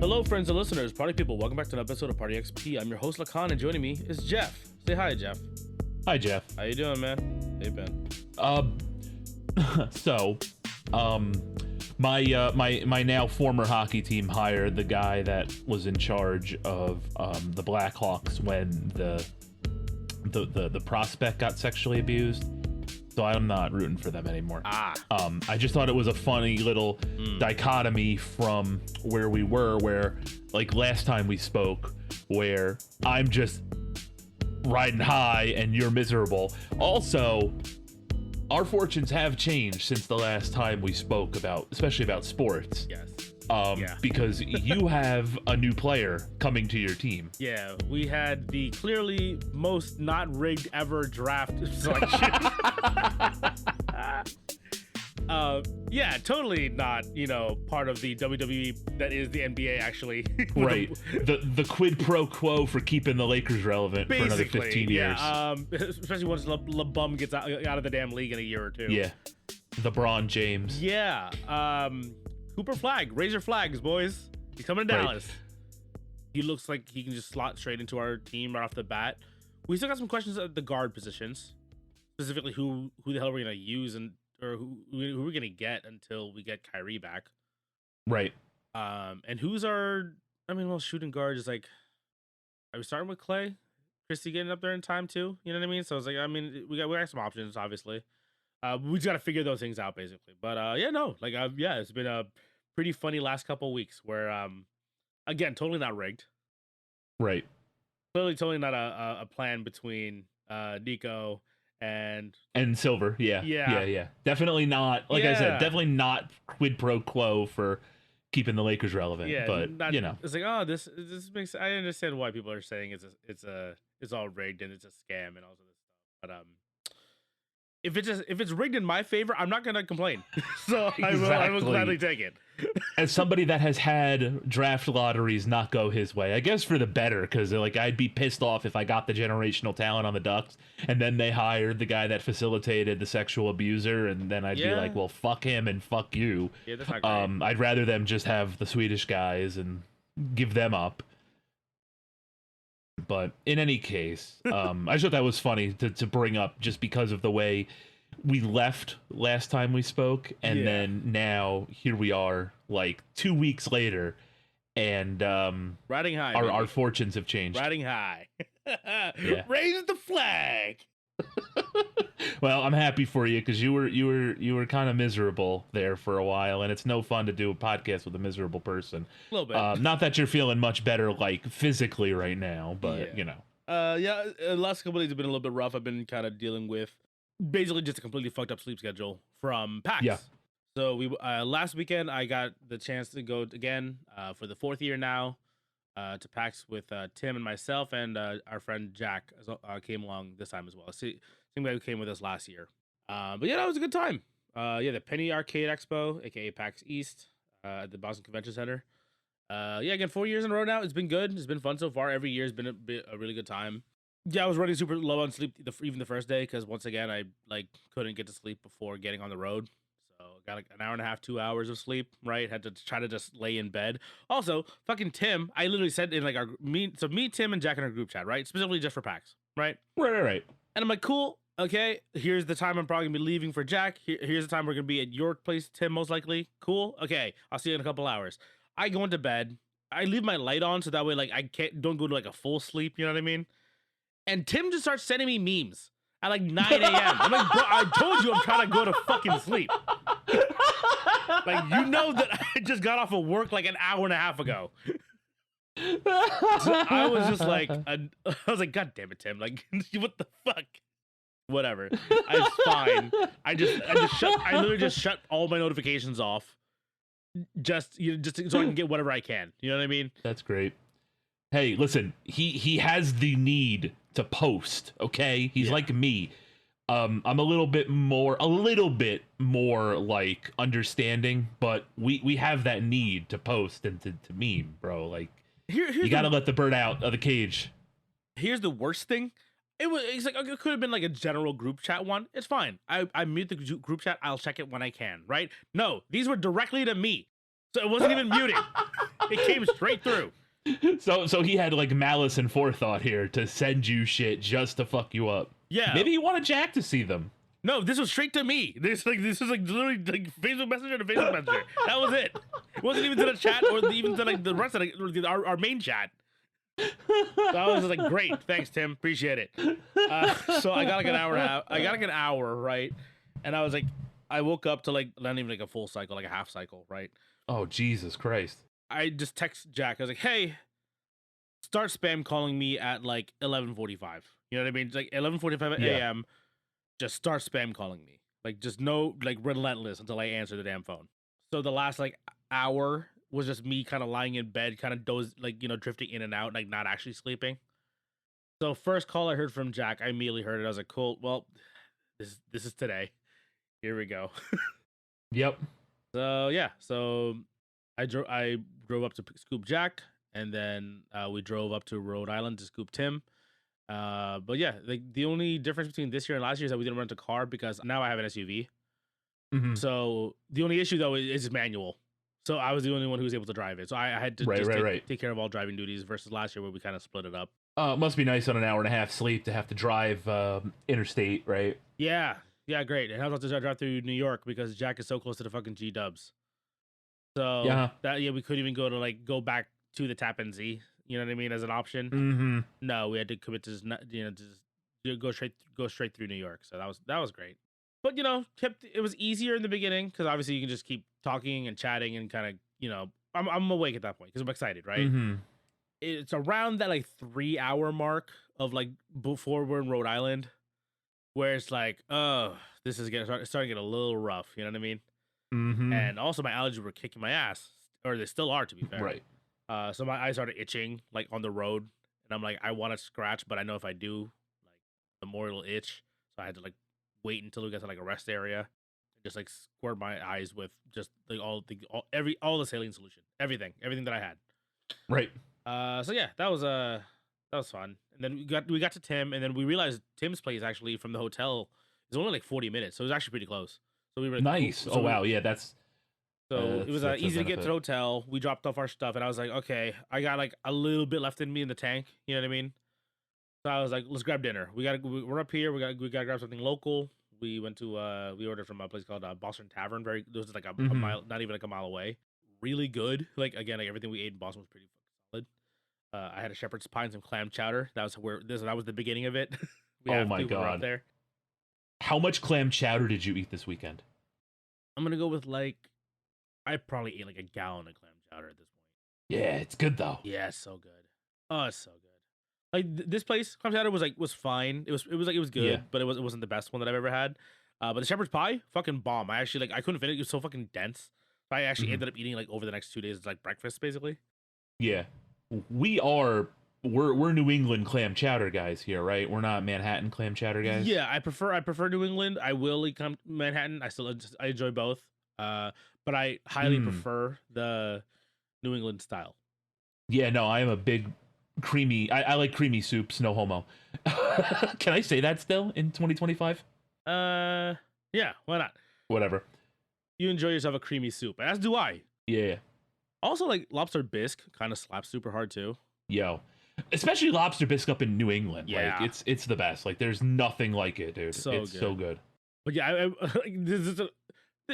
Hello, friends and listeners, party people. Welcome back to an episode of Party XP. I'm your host, Lakan, and joining me is Jeff. Say hi, Jeff. Hi, Jeff. How you doing, man? How you been? My now former hockey team hired the guy that was in charge of the Blackhawks when the prospect got sexually abused. So I'm not rooting for them anymore. I just thought it was a funny little dichotomy from where we were, where like last time we spoke, where I'm just riding high and you're miserable. Also, our fortunes have changed since the last time we spoke especially about sports. Yes. Because you have a new player coming to your team. Yeah, we had the clearly most not rigged ever draft selection. Yeah, totally not, part of the WWE that is the NBA, actually. Right. The quid pro quo for keeping the Lakers relevant for another 15 years. Yeah, especially once LeBum gets out of the damn league in a year or two. Yeah. LeBron James. Yeah. Cooper Flag. Raise your flags, boys. He's coming to Dallas. He looks like he can just slot straight into our team right off the bat. We still got some questions at the guard positions. Specifically, who the hell we're going to use or who we're going to get until we get Kyrie back. Right. And who's shooting guard is like, are we starting with Clay? Christie getting up there in time too? You know what I mean? So it's like, we got some options, obviously. We just got to figure those things out, basically. But it's been a pretty funny last couple of weeks where, again, totally not rigged. Right. Clearly, totally not a plan between Nico and Silver. Yeah. Definitely not. Like I said, definitely not quid pro quo for keeping the Lakers relevant. Yeah, but it's like, this makes. I understand why people are saying it's all rigged and it's a scam and all of this stuff. But if it's rigged in my favor, I'm not gonna complain. So I will gladly take it. As somebody that has had draft lotteries not go his way, I guess for the better, because like I'd be pissed off if I got the generational talent on the Ducks and then they hired the guy that facilitated the sexual abuser, and then I'd be like, well, fuck him and fuck you. Yeah, that's not great. I'd rather them just have the Swedish guys and give them up. But in any case, I just thought that was funny to bring up just because of the way we left last time we spoke. And then now here we are like 2 weeks later and riding high. Our fortunes have changed. Riding high. Raise the flag. Well, I'm happy for you because you were kind of miserable there for a while, and it's no fun to do a podcast with a miserable person. A little bit. Not that you're feeling much better, like physically right now, but the last couple of days have been a little bit rough. I've been kind of dealing with basically just a completely fucked up sleep schedule from PAX. Yeah. So we last weekend I got the chance to go again for the fourth year now to PAX with Tim and myself, and our friend Jack came along this time as well. Same guy who came with us last year. But yeah, that was a good time. The Penny Arcade Expo, aka PAX East, at the Boston Convention Center. Again, 4 years in a row now. It's been good. It's been fun so far. Every year has been a really good time. Yeah, I was running super low on sleep even the first day because once again I couldn't get to sleep before getting on the road. So got like an hour and a half, 2 hours of sleep. Right, had to try to just lay in bed. Also, fucking Tim, I literally said in like me, Tim, and Jack in our group chat, right, specifically just for PAX, right. And I'm like, cool. Okay, here's the time I'm probably gonna be leaving for Jack. Here's the time we're gonna be at your place, Tim, most likely. Cool. Okay, I'll see you in a couple hours. I go into bed. I leave my light on so that way like I don't go to like a full sleep. You know what I mean? And Tim just starts sending me memes at like 9 a.m. I'm like, bro, I told you I'm trying to go to fucking sleep. Like, that I just got off of work like an hour and a half ago. So I was just like, God damn it, Tim! Like, what the fuck? Whatever. It's fine. I literally just shut all my notifications off. Just so I can get whatever I can. You know what I mean? That's great. Hey, listen, he has the need to post, okay? He's like me. I'm a little bit more like understanding, but we have that need to post and to meme, bro. Like you gotta let the bird out of the cage. Here's the worst thing. It could have been like a general group chat one. It's fine. I mute the group chat. I'll check it when I can, right? No, these were directly to me. So it wasn't even muted. It came straight through. So he had like malice and forethought here to send you shit just to fuck you up. Yeah. Maybe he wanted Jack to see them. No, this was straight to me. This was like literally like Facebook Messenger to Facebook Messenger. That was it. It wasn't even to the chat or even to like the rest of our main chat. So I was like, great, thanks Tim, appreciate it. So I got like an hour. I got like an hour, right? And I was like, I woke up to like not even like a full cycle, like a half cycle, right? Oh Jesus Christ! I just text Jack. I was like, hey, start spam calling me at like 11:45. You know what I mean? It's like 11:45 a.m. Just start spam calling me. Like just no like relentless until I answer the damn phone. So the last like hour was just me kind of lying in bed, kind of drifting in and out, like not actually sleeping. So first call I heard from Jack, I immediately heard it. I was like, cool. Well, this is today. Here we go. Yep. So yeah, so I drove up to scoop Jack, and then we drove up to Rhode Island to scoop Tim. But yeah, like the only difference between this year and last year is that we didn't rent a car because now I have an SUV. Mm-hmm. So the only issue though is manual. So I was the only one who was able to drive it. So I had to take care of all driving duties versus last year where we kind of split it up. It must be nice on an hour and a half sleep to have to drive interstate, right? Yeah, great. And I was about to drive through New York because Jack is so close to the fucking G Dubs. So we couldn't even go back to the Tappan Zee. You know what I mean, as an option. Mm-hmm. No, we had to commit to just go straight through New York. So that was great. But it was easier in the beginning because obviously you can just keep talking and chatting and kind of I'm awake at that point because I'm excited, right? Mm-hmm. It's around that like 3 hour mark of like before we're in Rhode Island, where it's like, oh, this is starting to get a little rough. You know what I mean? Mm-hmm. And also my allergies were kicking my ass, or they still are, to be fair. Right. So my eyes started itching like on the road, and I'm like, I want to scratch, but I know if I do, like, the more it'll itch. So I had to like wait until we got to like a rest area, and just like squirt my eyes with just like all the saline solution, everything that I had. Right. So yeah, that was fun. And then we got to Tim, and then we realized Tim's place actually from the hotel is only like 40 minutes, so it was actually pretty close. So we were nice. So wow, yeah, that's. So it was easy to get to the hotel. We dropped off our stuff, and I was like, okay, I got like a little bit left in me in the tank. You know what I mean? So I was like, let's grab dinner. We're up here. We gotta grab something local. We went to we ordered from a place called Boston Tavern. It was like a mile, not even like a mile away. Really good. Like again, like everything we ate in Boston was pretty fucking solid. I had a shepherd's pie and some clam chowder. That was the beginning of it. Oh my god! There. How much clam chowder did you eat this weekend? I'm gonna go with like. I probably ate like a gallon of clam chowder at this point. Yeah, it's good though. Yeah, it's so good. Oh, it's so good. Like this place, clam chowder was fine. It was good, yeah. But it wasn't the best one that I've ever had. But the shepherd's pie, fucking bomb. I actually I couldn't finish. It was so fucking dense. I actually ended up eating like over the next 2 days. It's like breakfast basically. Yeah, we're New England clam chowder guys here, right? We're not Manhattan clam chowder guys. Yeah, I prefer New England. I will eat Manhattan. I enjoy both. But I highly prefer the New England style. Yeah, no, I am a big creamy. I like creamy soups. No homo. Can I say that still in 2025? Yeah, why not? Whatever. You enjoy yourself a creamy soup, as do I. Yeah. Also, like lobster bisque kind of slaps super hard too. Yo, especially lobster bisque up in New England. Yeah, like, it's the best. Like, there's nothing like it, dude. It's so good. But yeah, this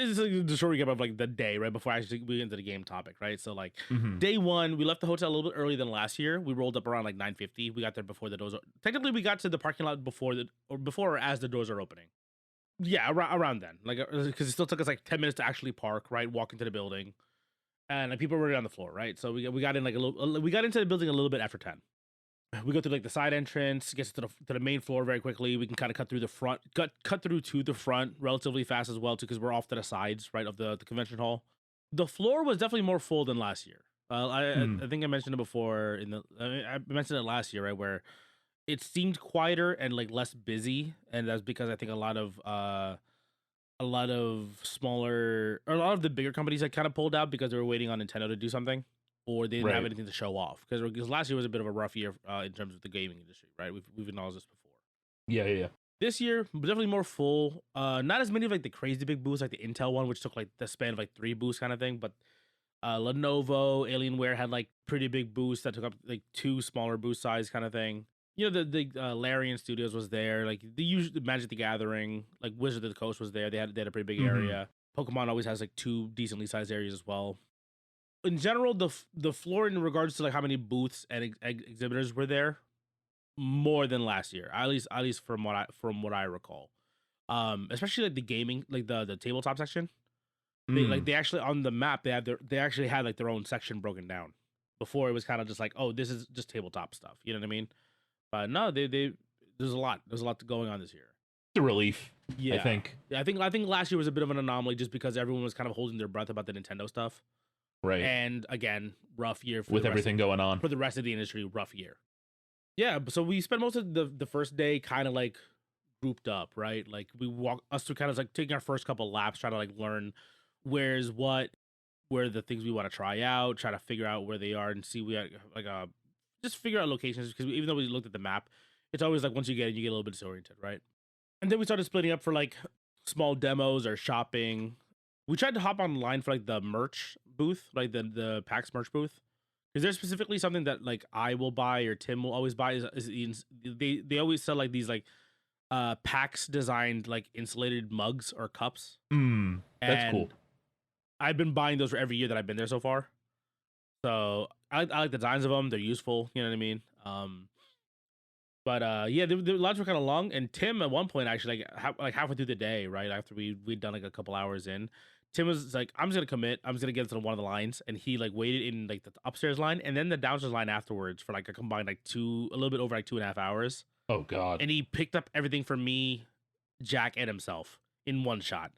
is like the short recap of like the day right before we get into the game topic, right? So like day one, we left the hotel a little bit earlier than last year. We rolled up around like 9:50. We got there before the doors. Technically, we got to the parking lot before or as the doors are opening. Yeah, around then, like because it still took us like 10 minutes to actually park, right? Walk into the building, and like, people were already on the floor, right? So we got in like we got into the building a little bit after 10. We go through like the side entrance, gets to the main floor very quickly. We can kind of cut through the front, cut through to the front relatively fast as well too, because we're off to the sides, right, of the convention hall. The floor was definitely more full than last year. I think I mentioned it before I mentioned it last year, right, where it seemed quieter and like less busy, and that's because I think a lot of the bigger companies had kind of pulled out because they were waiting on Nintendo to do something. Or they didn't have anything to show off because last year was a bit of a rough year in terms of the gaming industry, right? We've acknowledged this before. Yeah. This year, definitely more full. Not as many of like the crazy big booths like the Intel one, which took like the span of like 3 booths kind of thing, but Lenovo, Alienware had like pretty big booths that took up like 2 smaller booth size kind of thing. You know, the Larian Studios was there, like the Magic the Gathering, like Wizard of the Coast was there. They had a pretty big area. Pokemon always has like 2 decently sized areas as well. In general, the floor in regards to like how many booths and exhibitors were there, more than last year. At least from what I recall. Especially like the gaming, like the tabletop section. They actually on the map they actually had like their own section broken down. Before it was kind of just like, oh, this is just tabletop stuff. You know what I mean? But no, they there's a lot going on this year. The relief, Yeah, I think. I think last year was a bit of an anomaly just because everyone was kind of holding their breath about the Nintendo stuff. Right. And again, rough year with everything going on for the rest of the industry. Rough year. Yeah, so we spent most of the first day kind of like grouped up, right? Like we us to kind of like taking our first couple laps, trying to like learn where's what, where are the things we want to try out, try to figure out where they are, and see we had like just figure out locations because even though we looked at the map, it's always like once you get it, you get a little bit disoriented, right? And then we started splitting up for like small demos or shopping. We tried to hop online for like the merch booth, like the PAX merch booth. Is there specifically something that like I will buy or Tim will always buy? They always sell like these like PAX designed like insulated mugs or cups. That's cool. I've been buying those for every year that I've been there so far. So I like the designs of them. They're useful. You know what I mean? But yeah, the lines were kind of long. And Tim at one point actually like halfway through the day, right after we'd done like a couple hours in, Tim was like, I'm just gonna commit. I'm just gonna get to one of the lines, and he like waited in like the upstairs line and then the downstairs line afterwards for like a combined like a little bit over like 2.5 hours. Oh God! And he picked up everything for me, Jack, and himself in one shot.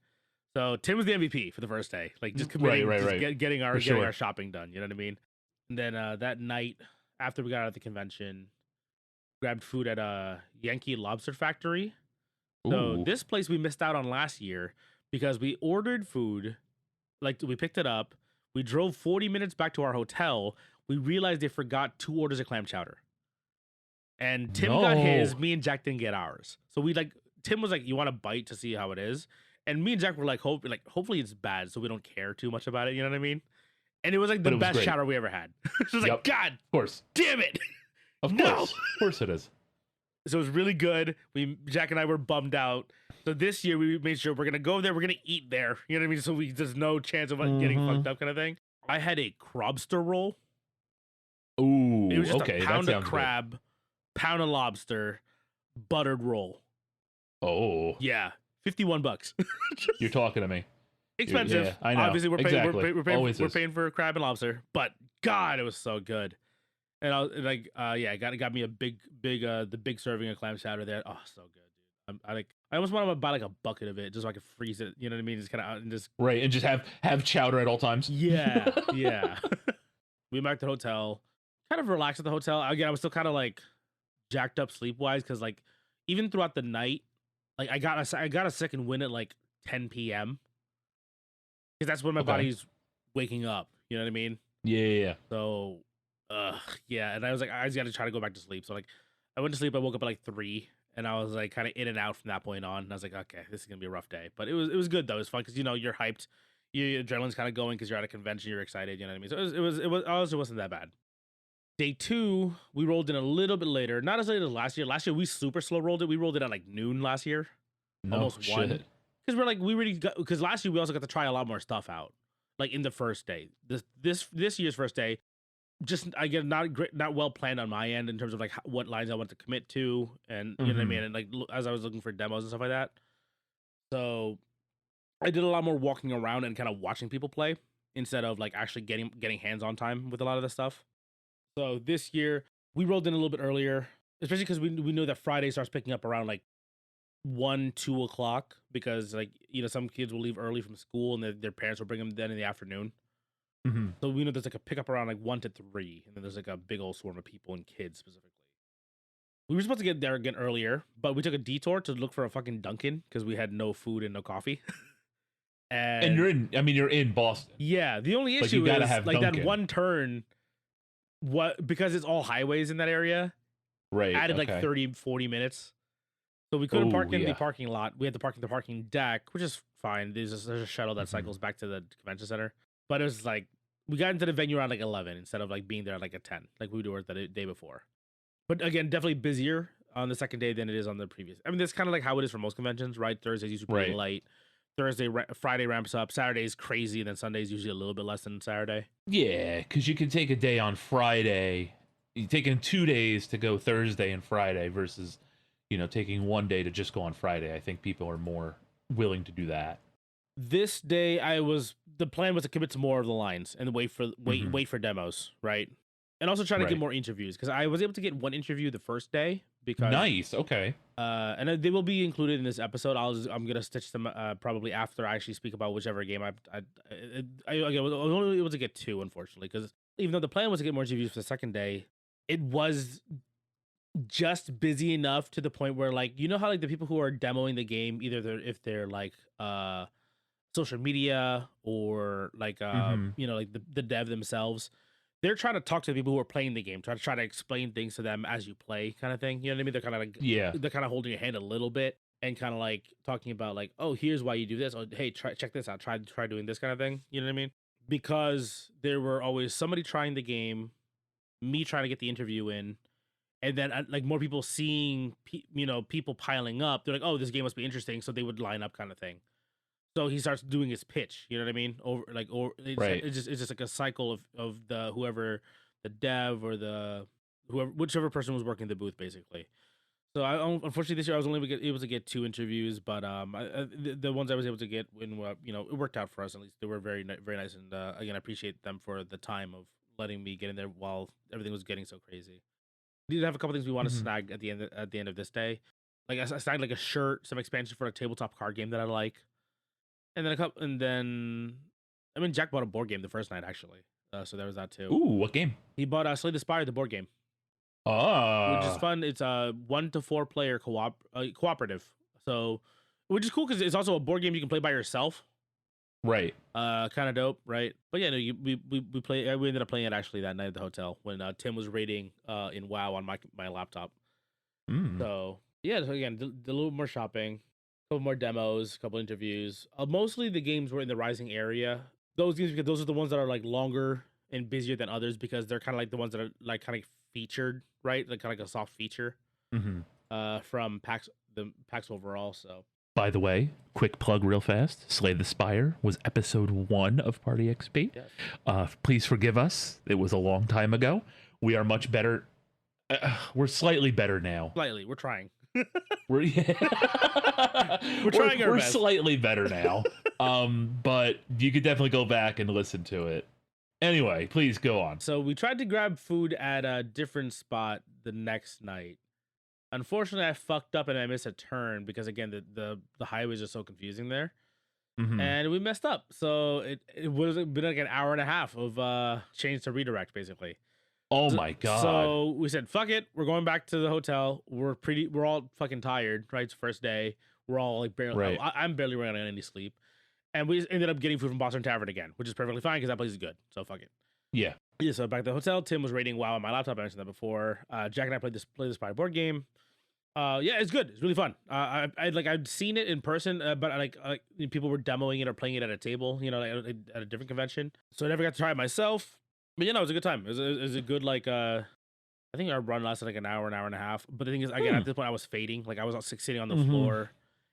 So Tim was the MVP for the first day, like just committing, getting our shopping done. You know what I mean? And then that night after we got out of the convention, grabbed food at a Yankee Lobster Factory. So this place we missed out on last year because we ordered food, like we picked it up, we drove 40 minutes back to our hotel. We realized they forgot 2 orders of clam chowder. And Tim got his, me and Jack didn't get ours. So Tim was like, you want a bite to see how it is? And me and Jack were like, hopefully it's bad so we don't care too much about it. You know what I mean? And it was like the best chowder we ever had. It was like, God, of course, damn it. Of course it is. So it was really good. Jack and I were bummed out. So this year we made sure we're going to go there. We're going to eat there. You know what I mean? So there's no chance of getting fucked up kind of thing. I had a crobster roll. Ooh, it was just a pound of crab, pound of lobster, buttered roll. Oh. Yeah. $51. You're talking to me. Expensive. Yeah, I know. Obviously, we're paying for crab and lobster, but God, it was so good. And I was like, it got me a big, the big serving of clam chowder there. Oh, so good, dude. I almost want to buy like a bucket of it just so I could freeze it. You know what I mean? Just kind of and just right and just have chowder at all times. Yeah, yeah. We went back to the hotel, kind of relaxed at the hotel. Again, I was still kind of like jacked up sleep wise because like even throughout the night, like I got a second wind at like 10 p.m. because that's when my body's waking up. You know what I mean? Yeah. So, yeah. And I was like, I just got to try to go back to sleep. So like, I went to sleep. I woke up at like 3, and I was like kind of in and out from that point on. And I was like, okay, this is gonna be a rough day, but it was good though. It was fun because you're hyped, your adrenaline's kind of going because you're at a convention, you're excited. You know what I mean? So it wasn't that bad. Day 2, we rolled in a little bit later, not as late as last year. Last year we super slow rolled it. We rolled it at like noon last year, almost 1. Because we're like because last year we also got to try a lot more stuff out, like in the first day. This year's first day, just I get not well planned on my end in terms of like what lines I want to commit to, and you know what I mean, and like as I was looking for demos and stuff like that. So I did a lot more walking around and kind of watching people play instead of like actually getting hands on time with a lot of the stuff. So this year we rolled in a little bit earlier, especially because we know that Friday starts picking up around like 1-2 o'clock because like some kids will leave early from school and their parents will bring them then in the afternoon. So we know there's like a pickup around like 1 to 3, and then there's like a big old swarm of people and kids specifically. We were supposed to get there again earlier, but we took a detour to look for a fucking Dunkin' because we had no food and no coffee. and you're in Boston. Yeah, the only issue is like Dunkin'. That one turn, because it's all highways in that area, right? Added like 30-40 minutes. So we couldn't park in the parking lot. We had to park in the parking deck, which is fine. There's a shuttle that cycles back to the convention center. But it was like we got into the venue around like 11 instead of like being there at like at 10, like we were the day before. But again, definitely busier on the second day than it is on the previous. I mean, that's kind of like how it is for most conventions, right? Thursday's usually pretty light. Friday ramps up. Saturday's crazy, and then Sunday's usually a little bit less than Saturday. Yeah, because you can take a day on Friday. You taking 2 days to go Thursday and Friday versus, taking 1 day to just go on Friday. I think people are more willing to do that. This day, the plan was to commit to more of the lines and wait for demos, right? And also try to get more interviews, because I was able to get one interview the first day. Because nice, okay. And they will be included in this episode. I'm gonna stitch them probably after I actually speak about whichever game I was only able to get 2, unfortunately, because even though the plan was to get more interviews for the second day, it was just busy enough to the point where, like, how like the people who are demoing the game, either if they're like social media or like like the dev themselves, they're trying to talk to the people who are playing the game, try to explain things to them as you play, kind of thing. You know what I mean? They're kind of like, they're kind of holding your hand a little bit and kind of like talking about like, oh, here's why you do this. Oh, hey, check this out. Try doing this kind of thing. You know what I mean? Because there were always somebody trying the game, me trying to get the interview in, and then like more people seeing, people piling up. They're like, oh, this game must be interesting, so they would line up, kind of thing. So he starts doing his pitch, you know what I mean? It's just like a cycle of the dev or whichever person was working the booth, basically. So unfortunately this year I was only able to get 2 interviews, but the ones I was able to get, it worked out for us. At least they were very very nice, and again, I appreciate them for the time of letting me get in there while everything was getting so crazy. We did have a couple things we want to snag at the end of this day. Like I snagged like a shirt, some expansion for a tabletop card game that I like. And then Jack bought a board game the first night, actually. So there was that too. Ooh, what game? He bought Slay the Spire, the board game. Which is fun. It's a 1 to 4 player cooperative. So, which is cool because it's also a board game you can play by yourself. Right. Kind of dope, right? But yeah, no, we ended up playing it actually that night at the hotel when Tim was raiding in WoW on my laptop. So yeah, so again, did a little more shopping. Couple more demos, couple interviews. Mostly the games were in the Rising area. Those games, because those are the ones that are like longer and busier than others, because they're kind of like the ones that are like kind of featured, right? Like kind of like a soft feature from PAX overall. So, by the way, quick plug real fast. Slay the Spire was episode 1 of Party XP. Yes. Please forgive us. It was a long time ago. We are much better. We're slightly better now. Slightly. We're trying. We're trying our best. We're slightly better now. But you could definitely go back and listen to it. Anyway, please go on. So we tried to grab food at a different spot the next night. Unfortunately, I fucked up and I missed a turn because, again, the highways are so confusing there. And we messed up. So it would have been like an hour and a half of change to redirect, basically. Oh my god. So we said, fuck it. We're going back to the hotel. We're all fucking tired, right? It's the first day. We're all like barely, I'm barely running on any sleep. And we ended up getting food from Boston Tavern again, which is perfectly fine because that place is good. So fuck it. Yeah. Yeah. So back to the hotel. Tim was raiding WoW on my laptop. I mentioned that before. Jack and I played this board game. Yeah, it's good. It's really fun. I'd seen it in person, but people were demoing it or playing it at a table, at a different convention. So I never got to try it myself. But it was a good time. It was a good, like, I think our run lasted like an hour and a half. But the thing is, again, at this point, I was fading. Like, I was sitting on the floor,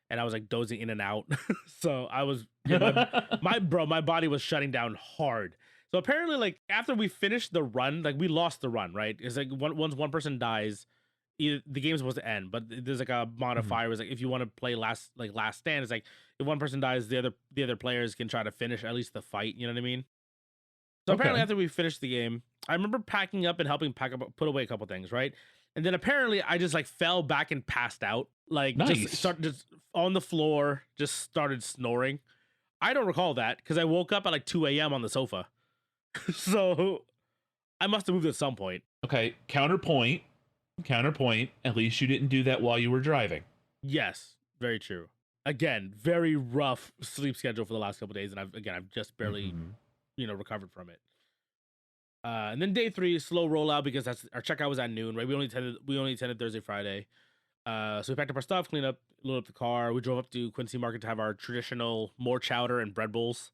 and I was like dozing in and out. So I was, my body was shutting down hard. So apparently, like, after we finished the run, like, we lost the run, right? It's like once one person dies, the game's supposed to end. But there's like a modifier. It's like if you want to play last stand, it's like if one person dies, the other players can try to finish at least the fight. You know what I mean? So apparently after we finished the game, I remember packing up and helping put away a couple things, right? And then apparently I just like fell back and passed out. Like just on the floor, just started snoring. I don't recall that because I woke up at like 2 a.m. on the sofa. So I must have moved at some point. Okay, counterpoint. At least you didn't do that while you were driving. Yes, very true. Again, very rough sleep schedule for the last couple of days, and I've just barely recovered from it. And then day 3, slow rollout because our checkout was at noon, right? We only attended Thursday, Friday. So we packed up our stuff, cleaned up, loaded up the car. We drove up to Quincy Market to have our traditional more chowder and bread bowls.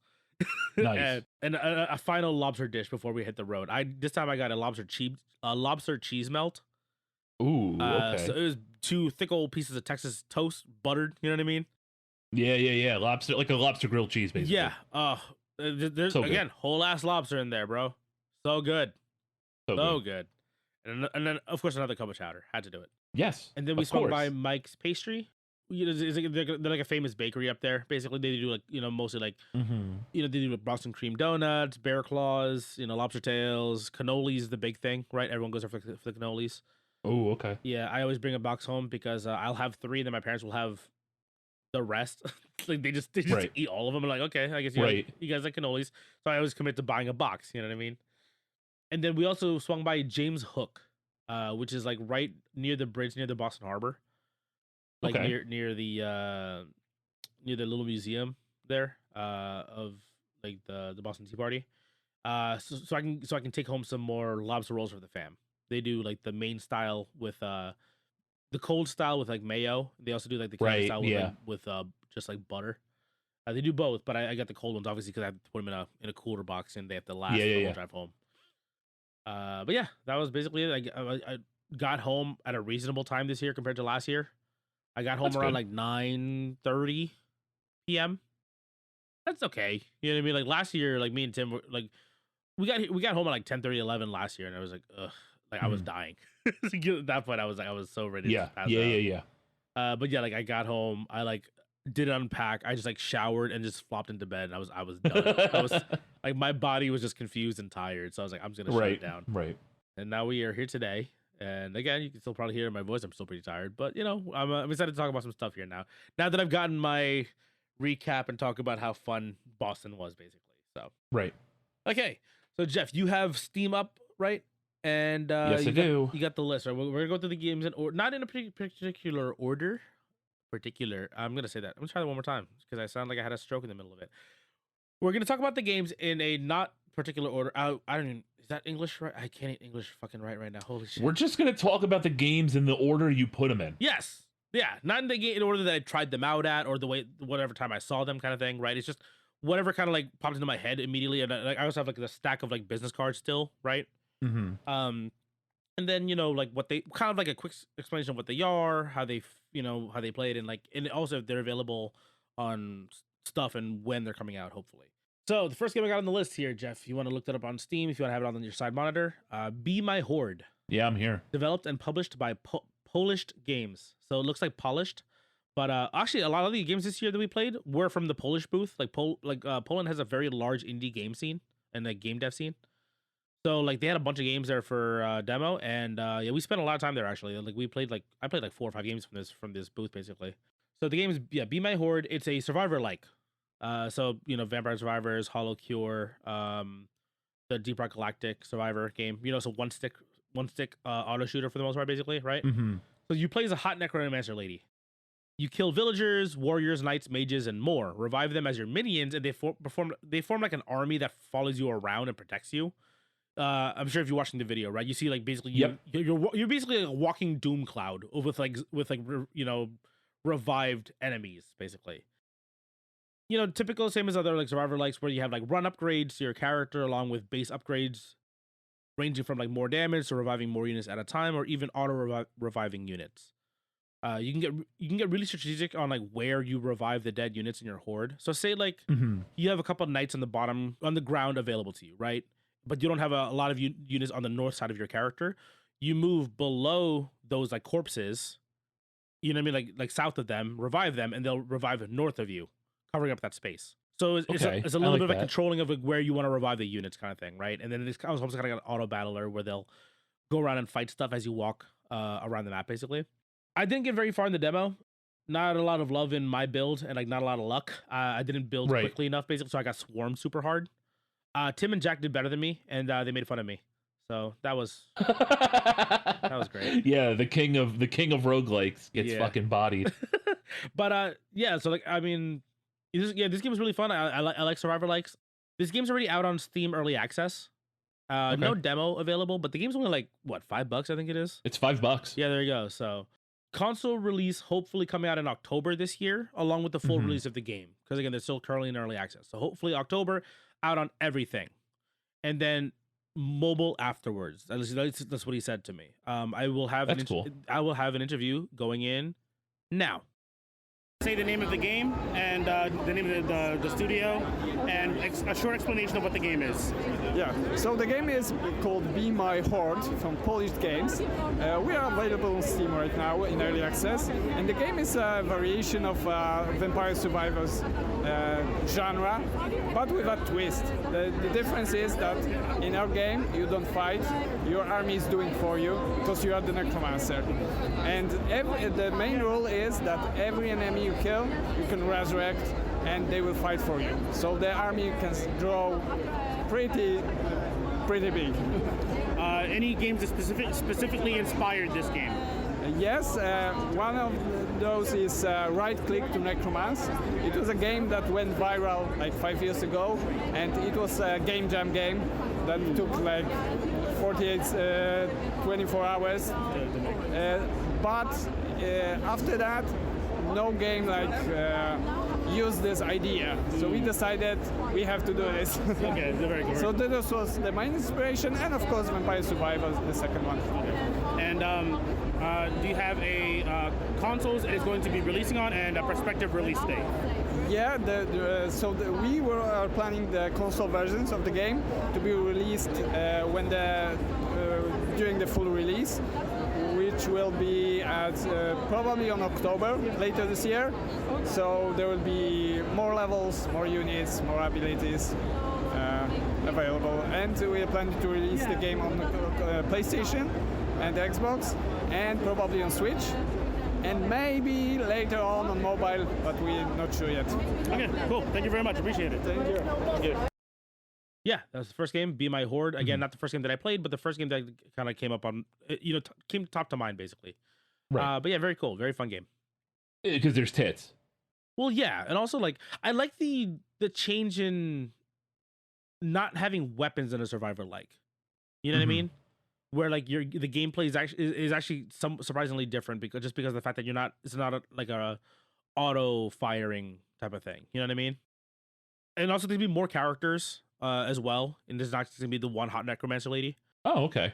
Nice. and a final lobster dish before we hit the road. This time I got a lobster cheese melt. Ooh, So okay. it was 2 thick old pieces of Texas toast, buttered. You know what I mean? Yeah. Lobster, like a lobster grilled cheese, basically. Yeah. There's So good. again whole ass lobster in there, bro. So good. So Good. And then of course another cup of chowder. Had to do it. yes, And then we of swung course. by Mike's Pastry. You know, they're like a famous bakery up there. Basically, they do like mostly like they do like Boston cream donuts, bear claws, lobster tails, cannolis. The big thing, right? Everyone goes there for the cannolis. Oh, okay. Yeah, I always bring a box home because I'll have 3, and then my parents will have the rest. Like they just Right. eat all of them. I'm like, okay, I guess you guys like cannolis. So I always commit to buying a box. You know what I mean? And then we also swung by James Hook, which is like right near the bridge near the Boston Harbor, like Okay. near the little museum there of like the Boston Tea Party. So I can take home some more lobster rolls for the fam. They do like the main style with the cold style with like mayo. They also do like the Canadian style with just like butter. They do both, but I got the cold ones obviously because I have to put them in a cooler box and they have to last the whole drive home. But yeah, that was basically it. I got home at a reasonable time this year compared to last year. I got home around like 9:30 p.m. That's okay. You know what I mean? Like last year, like me and Tim were like we got home at like 10:30, 11 last year, and I was like, ugh, like I was dying. At that point, I was so ready. To pass out. But yeah, like I got home, I like did unpack. I just like showered and just flopped into bed. And I was done. I was like my body was just confused and tired, so I was like, I'm just gonna shut it down. Right. And now we are here today. And again, you can still probably hear my voice. I'm still pretty tired, but I'm excited to talk about some stuff here now. Now that I've gotten my recap and talk about how fun Boston was, basically. So right. Okay, so Jeff, you have Steam up, right? And yes, I do. You got the list, right? We're gonna go through the games not in a particular order. I'm gonna say that. I'm gonna try that one more time because I sound like I had a stroke in the middle of it. We're gonna talk about the games in a not particular order. I don't even. Is that English right? I can't eat English fucking right now. Holy shit. We're just gonna talk about the games in the order you put them in. Yes. Yeah. Not in the game in order that I tried them out at or the way whatever time I saw them kind of thing. Right. It's just whatever kind of like popped into my head immediately. And I also have like the stack of like business cards still. Right. And then like what they kind of like a quick explanation of what they are, how they how they played, and also if they're available on stuff and when they're coming out, hopefully. So the first game I got on the list here, Jeff, you want to look that up on Steam if you want to have it on your side monitor. Be My Horde. Yeah, I'm here. Developed and published by Polished Games. So it looks like polished, but actually a lot of the games this year that we played were from the Polish booth. Like Poland has a very large indie game scene and like game dev scene. So like they had a bunch of games there for demo, and yeah, we spent a lot of time there actually. Like I played like 4 or 5 games from this booth basically. So the game is Be My Horde. It's a survivor like. So Vampire Survivors, Hollow Cure, the Deep Rock Galactic Survivor game. So one stick auto shooter for the most part basically, right? So you play as a hot necromancer lady. You kill villagers, warriors, knights, mages, and more. Revive them as your minions, and they form like an army that follows you around and protects you. I'm sure if you're watching the video, right, you see like basically you're basically like a walking doom cloud with revived enemies basically. Typical same as other like survivor likes where you have like run upgrades to your character along with base upgrades ranging from like more damage to reviving more units at a time or even auto reviving units. You can get really strategic on like where you revive the dead units in your horde. So say like you have a couple of knights on the ground available to you, right? But you don't have a lot of units on the north side of your character. You move below those like corpses, you know what I mean, like south of them, revive them, and they'll revive north of you, covering up that space. So it's a little bit of a controlling of like where you want to revive the units kind of thing, right? And then it's almost kind of like an auto battler where they'll go around and fight stuff as you walk around the map, basically. I didn't get very far in the demo. Not a lot of love in my build, and like not a lot of luck. I didn't build quickly enough, basically, so I got swarmed super hard. Tim and Jack did better than me, and they made fun of me. So that was great. Yeah, the king of roguelikes gets fucking bodied. But yeah, so like I mean, this game is really fun. I like survivor likes. This game's already out on Steam Early Access. No demo available, but the game's only like what, $5 I think it is. It's $5. Yeah, there you go. So console release hopefully coming out in October this year, along with the full release of the game. Because again, they're still currently in early access. So hopefully October out on everything, and then mobile afterwards. That's what he said to me. I will have I will have an interview going in now. Say the name of the game and the name of the studio and a short explanation of what the game is. Yeah, so the game is called Be My Horde from Polish Games. We are available on Steam right now in early access, and the game is a variation of Vampire Survivors genre, but with a twist. The difference is that in our game you don't fight, your army is doing for you because you are the necromancer. And the main rule is that every enemy you kill, you can resurrect and they will fight for you. So the army can grow pretty big. Any games that specifically inspired this game? Yes, one of those is Right Click to Necromance. It was a game that went viral like 5 years ago, and it was a game jam game that took like 24 hours. But after that, no game like used this idea. So we decided we have to do this. Okay, very good. So this was the main inspiration, and of course Vampire Survivors, the second one. And do you have a consoles it is going to be releasing on and a prospective release date? Yeah, we were planning the console versions of the game to be released during the full release, which will be at probably on October later this year. So there will be more levels, more units, more abilities available, and we are planning to release the game on PlayStation and Xbox, and probably on Switch, and maybe later on mobile, but we're not sure yet. Okay, cool. Thank you very much. Appreciate it. Thank you. Thank you. Yeah, that was the first game, Be My Horde. Again, not the first game that I played, but the first game that kind of came up on, came top to mind, basically. Right. But yeah, very cool. Very fun game. Because there's tits. Well, yeah. And also, like, I like the change in not having weapons in a survivor like. You know what I mean? Where, like, the gameplay is actually surprisingly different because of the fact that it's not like a auto-firing type of thing. You know what I mean? And also, there's going to be more characters as well, and this is not just gonna be the one hot necromancer lady. Oh, okay.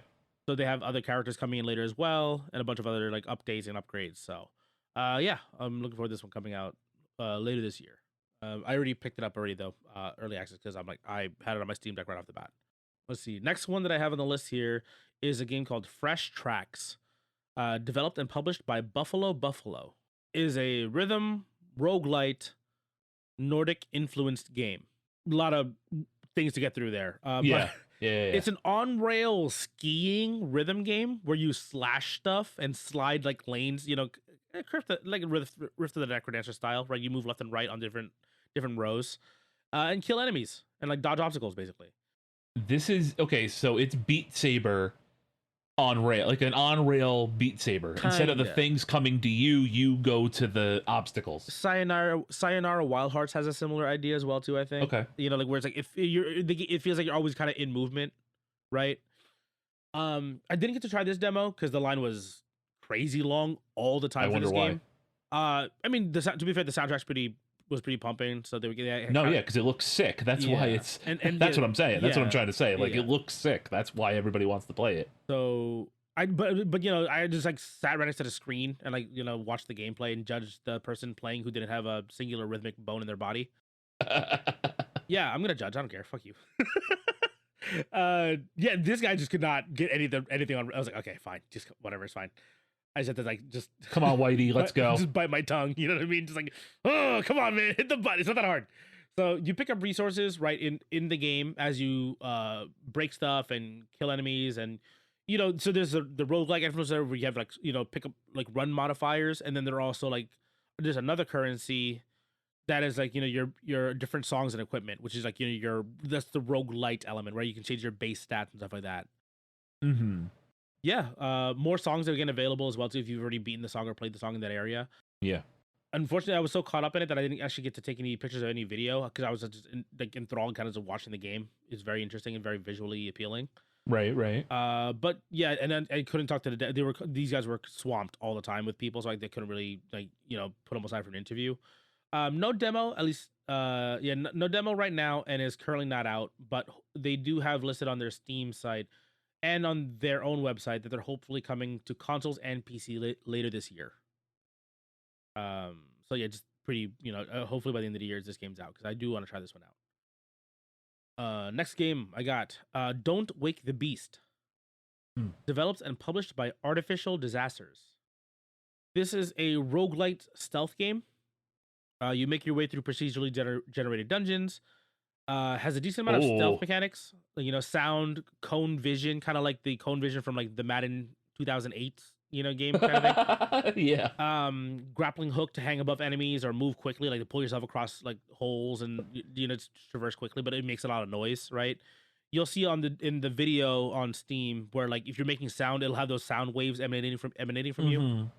So they have other characters coming in later as well, and a bunch of other like updates and upgrades. So, yeah, I'm looking forward to this one coming out later this year. I already picked it up though, early access, because I had it on my Steam Deck right off the bat. Let's see. Next one that I have on the list here is a game called Fresh Tracks, developed and published by Buffalo. It is a rhythm roguelite Nordic influenced game. A lot of things to get through there. Yeah. It's an on-rail skiing rhythm game where you slash stuff and slide like lanes, like Rift of the Necrodancer style, right? You move left and right on different rows and kill enemies and like dodge obstacles, basically. This is okay, so it's Beat Saber on rail, like an on-rail Beat Saber. Instead of the things coming to you, you go to the obstacles. Sayonara Wild Hearts has a similar idea as well too, I think. Okay. Like where it's like it feels like you're always kind of in movement, right? I didn't get to try this demo because the line was crazy long all the time for this game. I mean, to be fair, the soundtrack's was pretty pumping, so they because it looks sick. That's why it's and that's what I'm saying. That's what I'm trying to say. Like it looks sick. That's why everybody wants to play it. So I just like sat right next to the screen and like watched the gameplay and judged the person playing who didn't have a singular rhythmic bone in their body. Yeah, I'm gonna judge. I don't care. Fuck you. Yeah, this guy just could not get anything on. I was like, okay, fine, just whatever, it's fine. I just had to like just come on, Whitey, let's go. Just bite my tongue, you know what I mean? Just like, oh, come on, man, hit the button. It's not that hard. So you pick up resources right in the game as you break stuff and kill enemies, and so there's the roguelike influence there where you have like pick up like run modifiers, and then there are also like there's another currency that is like your different songs and equipment, which is like that's the roguelite element where you can change your base stats and stuff like that. Yeah, more songs are again available as well too if you've already beaten the song or played the song in that area. Yeah. Unfortunately, I was so caught up in it that I didn't actually get to take any pictures of any video because I was just enthralled kind of watching the game. It's very interesting and very visually appealing. Right. But yeah, and then I couldn't talk to these guys were swamped all the time with people, so like they couldn't really put them aside for an interview. No demo, at least. No demo right now, and is currently not out. But they do have listed on their Steam site and on their own website that they're hopefully coming to consoles and PC later this year. So yeah, just pretty, hopefully by the end of the year this game's out, because I do want to try this one out. Next game I got, Don't Wake the Beast. Developed and published by Artificial Disasters. This is a roguelite stealth game. You make your way through procedurally generated dungeons. Has a decent amount of stealth mechanics, sound, cone vision, kind of like the cone vision from like the Madden 2008 game kind of thing. Yeah. Grappling hook to hang above enemies or move quickly, like to pull yourself across like holes and traverse quickly, but it makes a lot of noise, right? You'll see in the video on Steam where like if you're making sound, it'll have those sound waves emanating from you.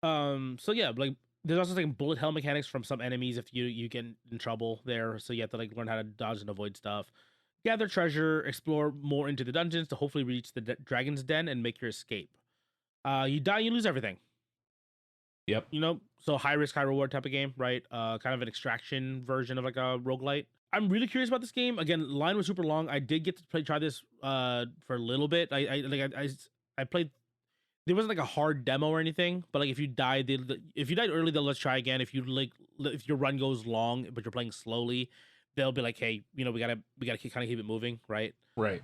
So yeah, like there's also like bullet hell mechanics from some enemies if you get in trouble there, so you have to like learn how to dodge and avoid stuff. Gather treasure, explore more into the dungeons to hopefully reach the dragon's den and make your escape. You die, you lose everything. Yep. So high risk, high reward type of game, right? Kind of an extraction version of like a roguelite. I'm really curious about this game. Again, line was super long. I did get to try this for a little bit. I played. There wasn't like a hard demo or anything, but like if you died early, they'll let's try again. If your run goes long but you're playing slowly, they'll be like, hey, we gotta kind of keep it moving, right? Right.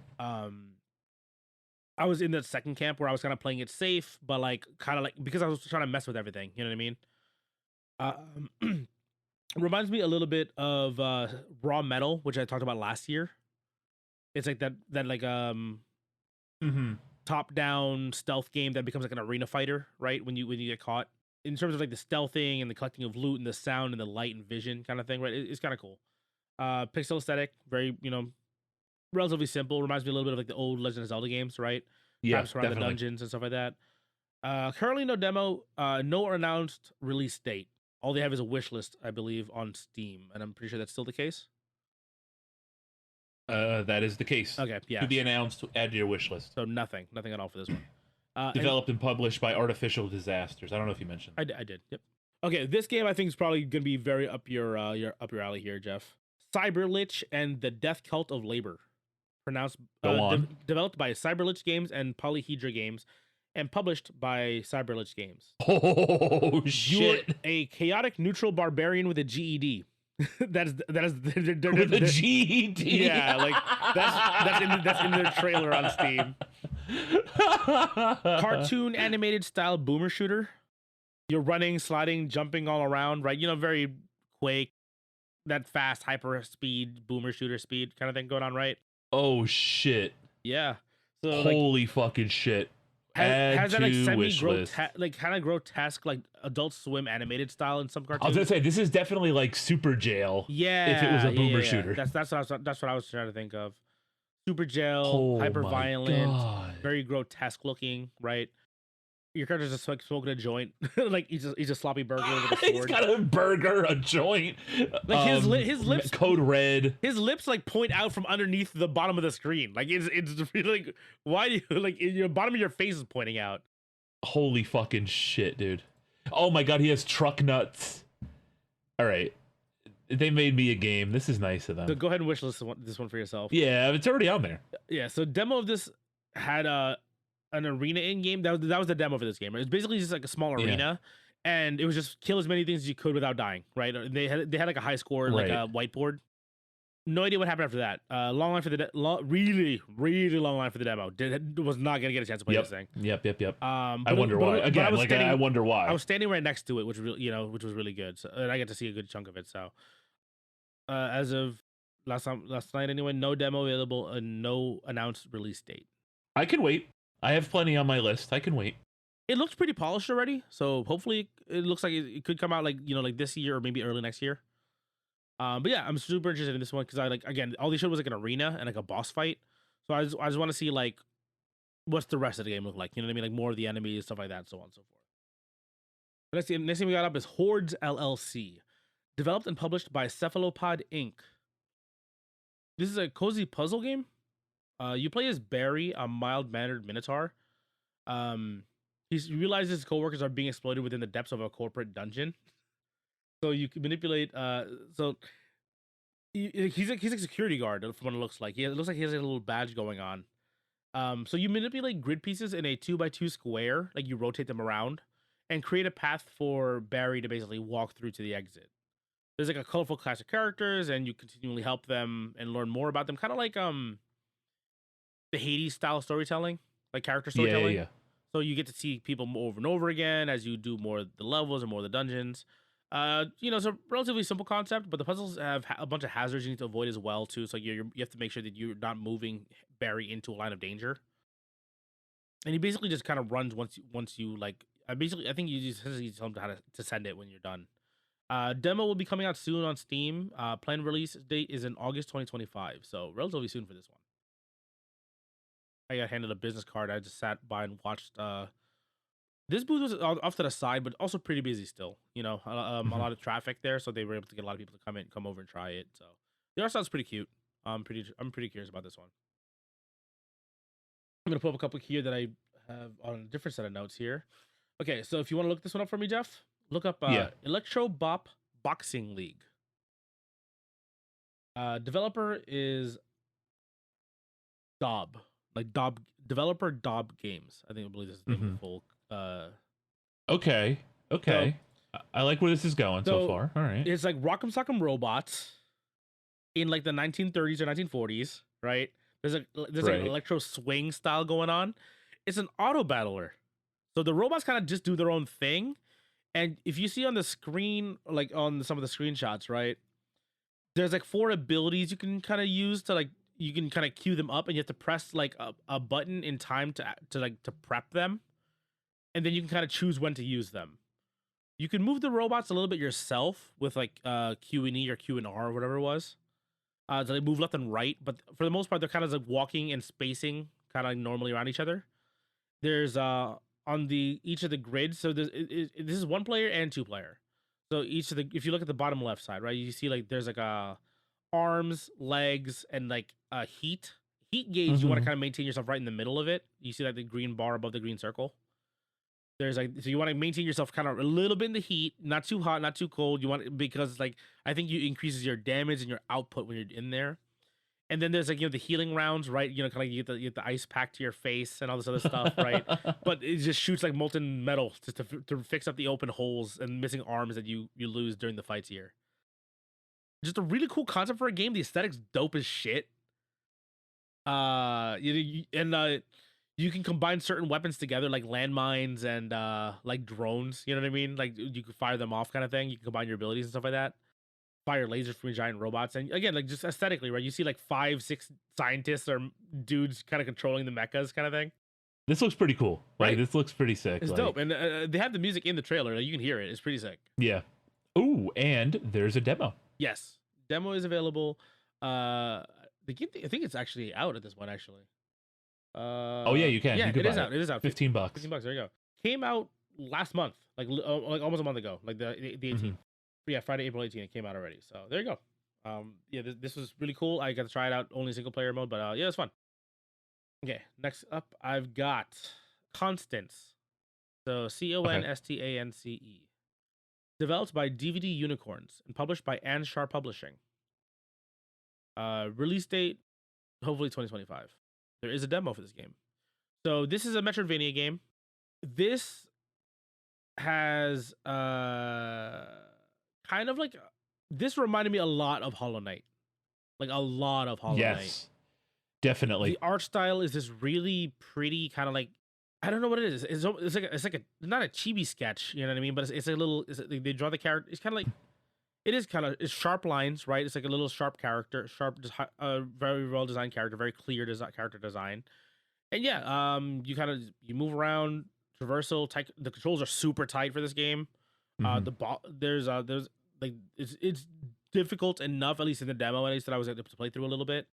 I was in the second camp where I was kind of playing it safe, but like kind of like because I was trying to mess with everything. You know what I mean? Reminds me a little bit of Raw Metal, which I talked about last year. It's like that like top-down stealth game that becomes like an arena fighter, right? When you get caught, in terms of like the stealthing and the collecting of loot and the sound and the light and vision kind of thing, right? It's kind of cool. Pixel aesthetic, very relatively simple. Reminds me a little bit of like the old Legend of Zelda games, right? Yeah, around definitely. The dungeons and stuff like that. Currently no demo, no announced release date. All they have is a wish list, I believe, on Steam, and I'm pretty sure that's still the case. That is the case. Okay, yeah. To be announced, add to your wish list. So nothing at all for this one. Developed and published by Artificial Disasters. I don't know if you mentioned that. I did. Yep. Okay, this game I think is probably gonna be very up your alley here, Jeff. Cyberlich and the Death Cult of Labor. Pronounced developed by Cyberlich Games and Polyhedra Games, and published by Cyberlich Games. Oh shit! You're a chaotic neutral barbarian with a GED. that is with a GED. Yeah, like that's in their trailer on Steam. Cartoon animated style boomer shooter. You're running, sliding, jumping all around, right? Very Quake, that fast hyper speed boomer shooter speed kind of thing going on, right? Oh shit! Yeah. So holy fucking shit! Has that like semi-grotesque, kind of grotesque, like Adult Swim animated style in some cartoons. I was gonna say this is definitely like Super Jail. Yeah, if it was a boomer shooter. That's what I was trying to think of. Super Jail, hyper violent, very grotesque looking, right? Your character's just like smoking a joint, like he's a sloppy burger with a sword. He's got a burger, a joint. Like his lips, code red. His lips like point out from underneath the bottom of the screen. Like it's really like, why do you like your bottom of your face is pointing out? Holy fucking shit, dude! Oh my god, he has truck nuts. All right, they made me a game. This is nice of them. So go ahead and wishlist this one for yourself. Yeah, it's already on there. Yeah. So demo of this had an arena in game. That was the demo for this game. Right? It's basically just like a small arena, and it was just kill as many things as you could without dying. Right? They had like a high score, like a whiteboard. No idea what happened after that. Long line for the really long line for the demo. Was not gonna get a chance to play this thing. Yep. I wonder why. Again, I wonder why. I was standing right next to it, which was really good. So, and I get to see a good chunk of it. So, as of last night anyway, no demo available and no announced release date. I can wait. I have plenty on my list. I can wait. It looks pretty polished already, so hopefully it looks like it could come out like like this year or maybe early next year. But yeah, I'm super interested in this one because again, all they showed was like an arena and like a boss fight. So I just want to see like what's the rest of the game look like. You know what I mean? Like more of the enemies, stuff like that, so on and so forth. Next thing we got up is Hordes LLC, developed and published by Cephalopod Inc. This is a cozy puzzle game. You play as Barry, a mild-mannered minotaur. He realizes his coworkers are being exploited within the depths of a corporate dungeon. So you can manipulate. So he's a security guard from what it looks like. It looks like he has a little badge going on. So you manipulate grid pieces in a 2x2 square, like you rotate them around, and create a path for Barry to basically walk through to the exit. There's like a colorful class of characters, and you continually help them and learn more about them, kind of like the Hades style storytelling, like character storytelling. Yeah. So you get to see people over and over again as you do more of the levels and more of the dungeons. It's a relatively simple concept, but the puzzles have a bunch of hazards you need to avoid as well too. So you have to make sure that you're not moving Barry into a line of danger. And he basically just kind of runs once you like. I think you just tell him how to send it when you're done. Demo will be coming out soon on Steam. Planned release date is in August 2025, so relatively soon for this one. I got handed a business card. I just sat by and watched. This booth was off to the side, but also pretty busy still. A lot of traffic there, so they were able to get a lot of people to come over and try it. So the art style's pretty cute. I'm pretty curious about this one. I'm gonna pull up a couple here that I have on a different set of notes here. Okay, so if you want to look this one up for me, Jeff, look up Electro Bop Boxing League. Developer is Dob, like Dob developer Dob Games. I believe this is the full. Okay. I like where this is going so far. All right. It's like Rock'em Sock'em Robots in like the 1930s or 1940s, right? There's like an electro swing style going on. It's an auto battler. So the robots kind of just do their own thing. And if you see on the screen, like on some of the screenshots, right? There's like 4 abilities you can kind of use to like, you can kind of queue them up, and you have to press like a button in time to prep them. And then you can kind of choose when to use them. You can move the robots a little bit yourself with like Q and E or Q and R or whatever it was. So they move left and right, but for the most part, they're kind of like walking and spacing kind of like normally around each other. There's on each of the grids. So this is 1 player and 2 player. So if you look at the bottom left side, right, you see like there's like arms, legs, and like a heat gauge. You want to kind of maintain yourself right in the middle of it. You see like the green bar above the green circle. There's like, so you want to maintain yourself kind of a little bit in the heat, not too hot, not too cold. Because like, I think you increases your damage and your output when you're in there. And then there's like, the healing rounds, right? Kind of you get the ice pack to your face and all this other stuff, right? But it just shoots like molten metal just to fix up the open holes and missing arms that you lose during the fights here. Just a really cool concept for a game. The aesthetic's dope as shit. You can combine certain weapons together, like landmines and like drones. You know what I mean? Like you can fire them off, kind of thing. You can combine your abilities and stuff like that. Fire lasers from giant robots, and again, like just aesthetically, right? You see like 5-6 scientists or dudes kind of controlling the mechas, kind of thing. This looks pretty cool. Right? Like, this looks pretty sick. It's dope, and they have the music in the trailer. Like, you can hear it. It's pretty sick. Yeah. Ooh, and there's a demo. Yes, demo is available. The game, I think it's actually out at this point, actually. Oh yeah, you can. Yeah, you can it is out. It is out. $15. $15. There you go. Came out last month, like almost a month ago, like the 18th. Yeah, Friday, April 18th. It came out already. So there you go. This was really cool. I got to try it out only single player mode, but yeah, it's fun. Okay, next up, I've got Constance. So Constance. Developed by DVD Unicorns and published by Anshar Publishing. Release date, hopefully 2025. There is a demo for this game. So this is a Metroidvania game. This has kind of like, this reminded me a lot of Hollow Knight. Like a lot of Hollow Knight. Yes, definitely. The art style is this really pretty kind of like, I don't know what it is. It's like a not a chibi sketch, you know what I mean? But it's a little, they draw the character. It's kind of like, it's sharp lines, right? It's like a little sharp character, very well designed character, very clear character design. And yeah, you move around, traversal. The controls are super tight for this game. There's like it's difficult enough, at least in the demo, at least that I was able to play through a little bit.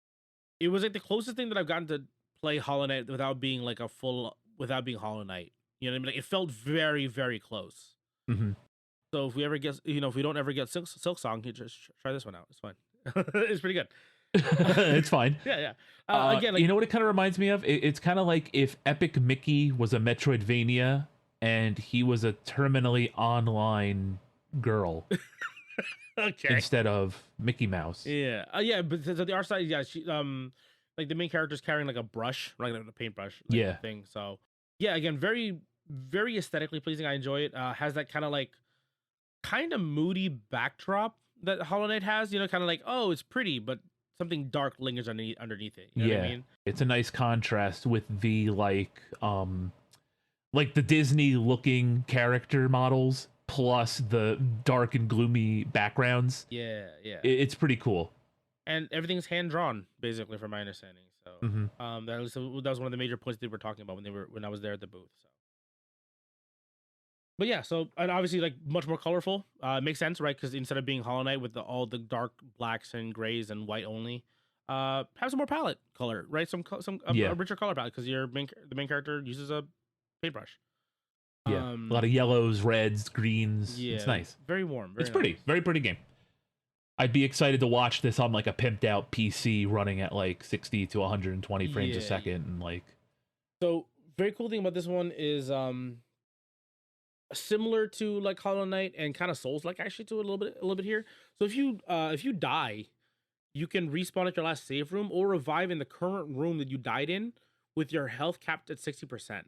It was like the closest thing that I've gotten to play Hollow Knight without being Hollow Knight. You know what I mean? Like, it felt very, very close. So if we don't ever get Silk Song, you just try this one out. It's fun. It's pretty good. It's fine. Yeah. Again, you know what it kind of reminds me of? It's kind of like if Epic Mickey was a Metroidvania and he was a terminally online girl Okay. instead of Mickey Mouse. Yeah. But the art side, yeah, she like the main character's carrying like a brush, like a paintbrush, thing. So yeah, again, very, very aesthetically pleasing. I enjoy it. Has that kind of moody backdrop that Hollow Knight has, kind of like, oh, it's pretty, but something dark lingers underneath it. You know what I mean? It's a nice contrast with the like the Disney looking character models plus the dark and gloomy backgrounds. Yeah. It's pretty cool. And everything's hand drawn, basically, from my understanding. So that was one of the major points they were talking about when I was there at the booth. So. But yeah, so and obviously like much more colorful. Makes sense, right? Because instead of being Hollow Knight with all the dark blacks and grays and white only, have some more palette color, right? A richer color palette because the main character uses a paintbrush. Yeah, a lot of yellows, reds, greens. Yeah, it's nice. Very warm. It's pretty. Very pretty game. I'd be excited to watch this on like a pimped out PC running at like 60 to 120 frames a second and like. So very cool thing about this one is similar to like Hollow Knight and kind of Souls like actually to a little bit here. So if you die, you can respawn at your last save room or revive in the current room that you died in with your health capped at 60%.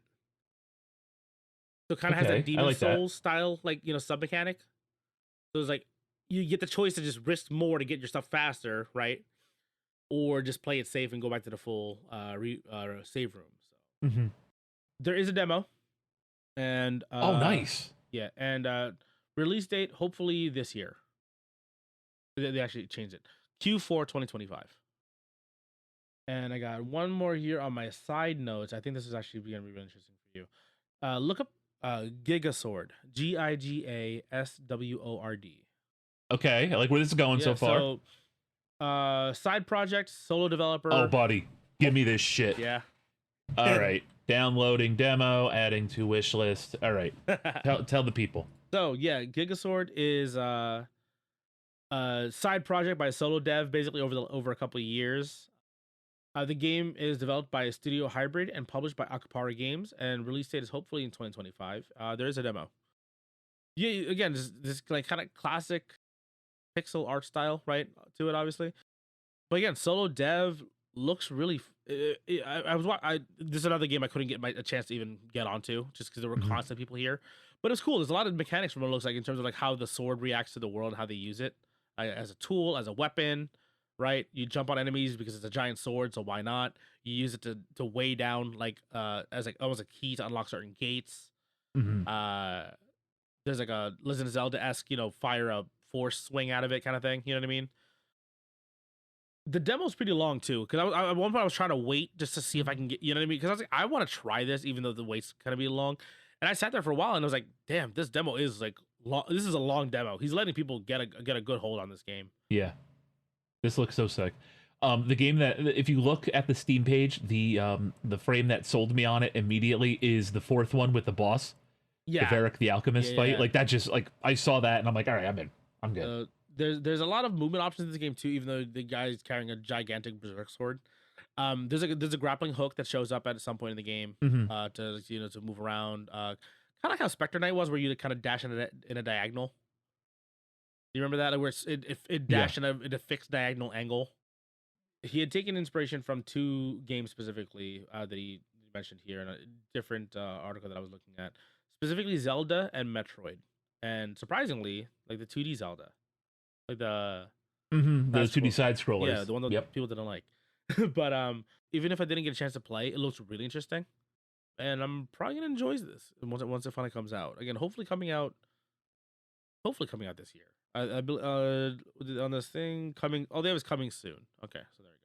So it kind of has that Demon Souls style sub mechanic. So it's like you get the choice to just risk more to get your stuff faster, right? Or just play it safe and go back to the full save room. So there is a demo. And nice. Yeah, and release date hopefully this year. They actually changed it. Q4 2025. And I got one more here on my side notes. I think this is actually going to be really interesting for you. Look up Gigasword. Gigasword. Okay, I like where this is going so far. So, side project, solo developer. Oh, buddy, give me this shit. Yeah. All right. Downloading demo, adding to wish list. All right. Tell the people. So yeah, Gigasword is a side project by a solo dev, basically over a couple of years. The game is developed by a studio hybrid and published by Akapara Games, and release date is hopefully in 2025. There is a demo. Yeah, again, this like kind of classic pixel art style, right, to it, obviously. But again, solo dev looks really. This is another game I couldn't get a chance to even get onto just because there were constant people here. But it's cool. There's a lot of mechanics from what it looks like in terms of like how the sword reacts to the world, and how they use it as a tool, as a weapon. Right, you jump on enemies because it's a giant sword, so why not? You use it to weigh down as like almost a key to unlock certain gates. There's like a Legend of Zelda-esque, fire a force swing out of it kind of thing. You know what I mean? The demo's pretty long too, because at one point I was trying to wait just to see if I can get, you know what I mean? Because I was like, I want to try this, even though the wait's gonna be long. And I sat there for a while and I was like, damn, this demo is like long. This is a long demo. He's letting people get a good hold on this game. Yeah. This looks so sick. The game that, if you look at the Steam page, the frame that sold me on it immediately is the fourth one with the boss. Yeah. The Varric the Alchemist fight. Like that just like I saw that and I'm like, all right, I'm in. I'm good. There's a lot of movement options in this game too, even though the guy's carrying a gigantic berserk sword. There's a grappling hook that shows up at some point in the game to move around. Kind of like how Spectre Knight was, where you kind of dash in a diagonal. Do you remember that? Where it dashed in a fixed diagonal angle. He had taken inspiration from two games specifically that he mentioned here in a different article that I was looking at. Specifically Zelda and Metroid. And surprisingly, like the 2D Zelda. Like the 2D side scrollers. Yeah, the one that people didn't like. But even if I didn't get a chance to play, it looks really interesting. And I'm probably gonna enjoy this once it finally comes out. Again, hopefully coming out this year. On this thing coming. Oh, they have is coming soon. Okay, so there you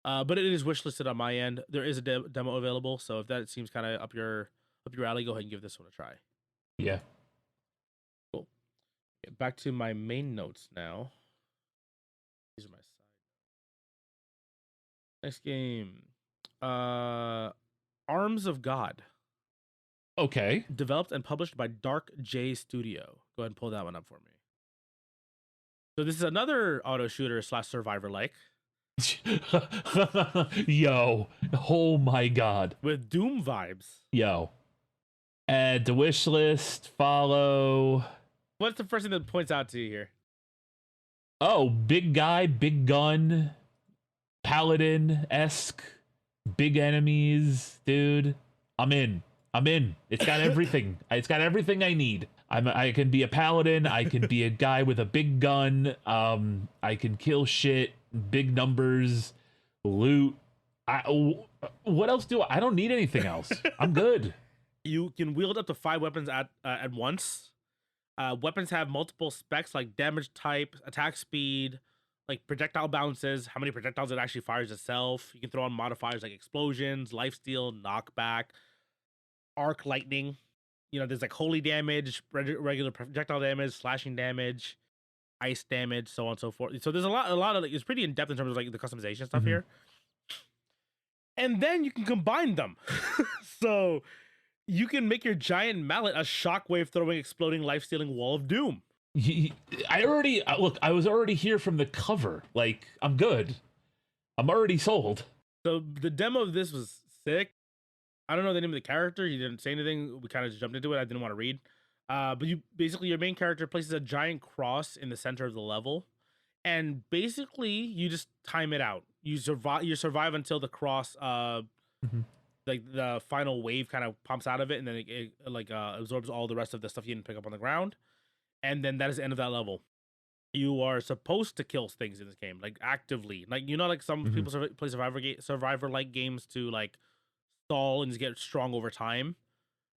go. But it is wishlisted on my end. There is a demo available, so if that seems kind of up your alley, go ahead and give this one a try. Yeah. Cool. Get back to my main notes now. These are my side. Next game. Arms of God. Okay. Developed and published by Dark J Studio. Go ahead and pull that one up for me. So this is another auto shooter / survivor like. Yo, oh my god. With Doom vibes. Yo. Add to wish list, follow. What's the first thing that points out to you here? Oh, big guy, big gun, paladin-esque, big enemies, dude. I'm in. It's got everything. It's got everything I need. I can be a paladin. I can be a guy with a big gun. I can kill shit, big numbers, loot. What else do I don't need anything else. I'm good. You can wield up to 5 weapons at once. Weapons have multiple specs like damage type, attack speed, like projectile bounces, how many projectiles it actually fires itself. You can throw on modifiers like explosions, lifesteal, knockback, arc lightning. You know, there's like holy damage, regular projectile damage, slashing damage, ice damage, so on and so forth. So there's a lot of like, it's pretty in depth in terms of like the customization stuff here. And then you can combine them. So you can make your giant mallet a shockwave throwing, exploding, life stealing wall of doom. I was already here from the cover. Like, I'm good. I'm already sold. So the demo of this was sick. I don't know the name of the character. He didn't say anything. We kind of just jumped into it. I didn't want to read. But you basically, your main character places a giant cross in the center of the level. And basically, you just time it out. You survive until the cross, like the final wave kind of pumps out of it. And then it absorbs all the rest of the stuff you didn't pick up on the ground. And then that is the end of that level. You are supposed to kill things in this game, like actively. Like, you know, like some people play survivor-like games to like stall and just get strong over time.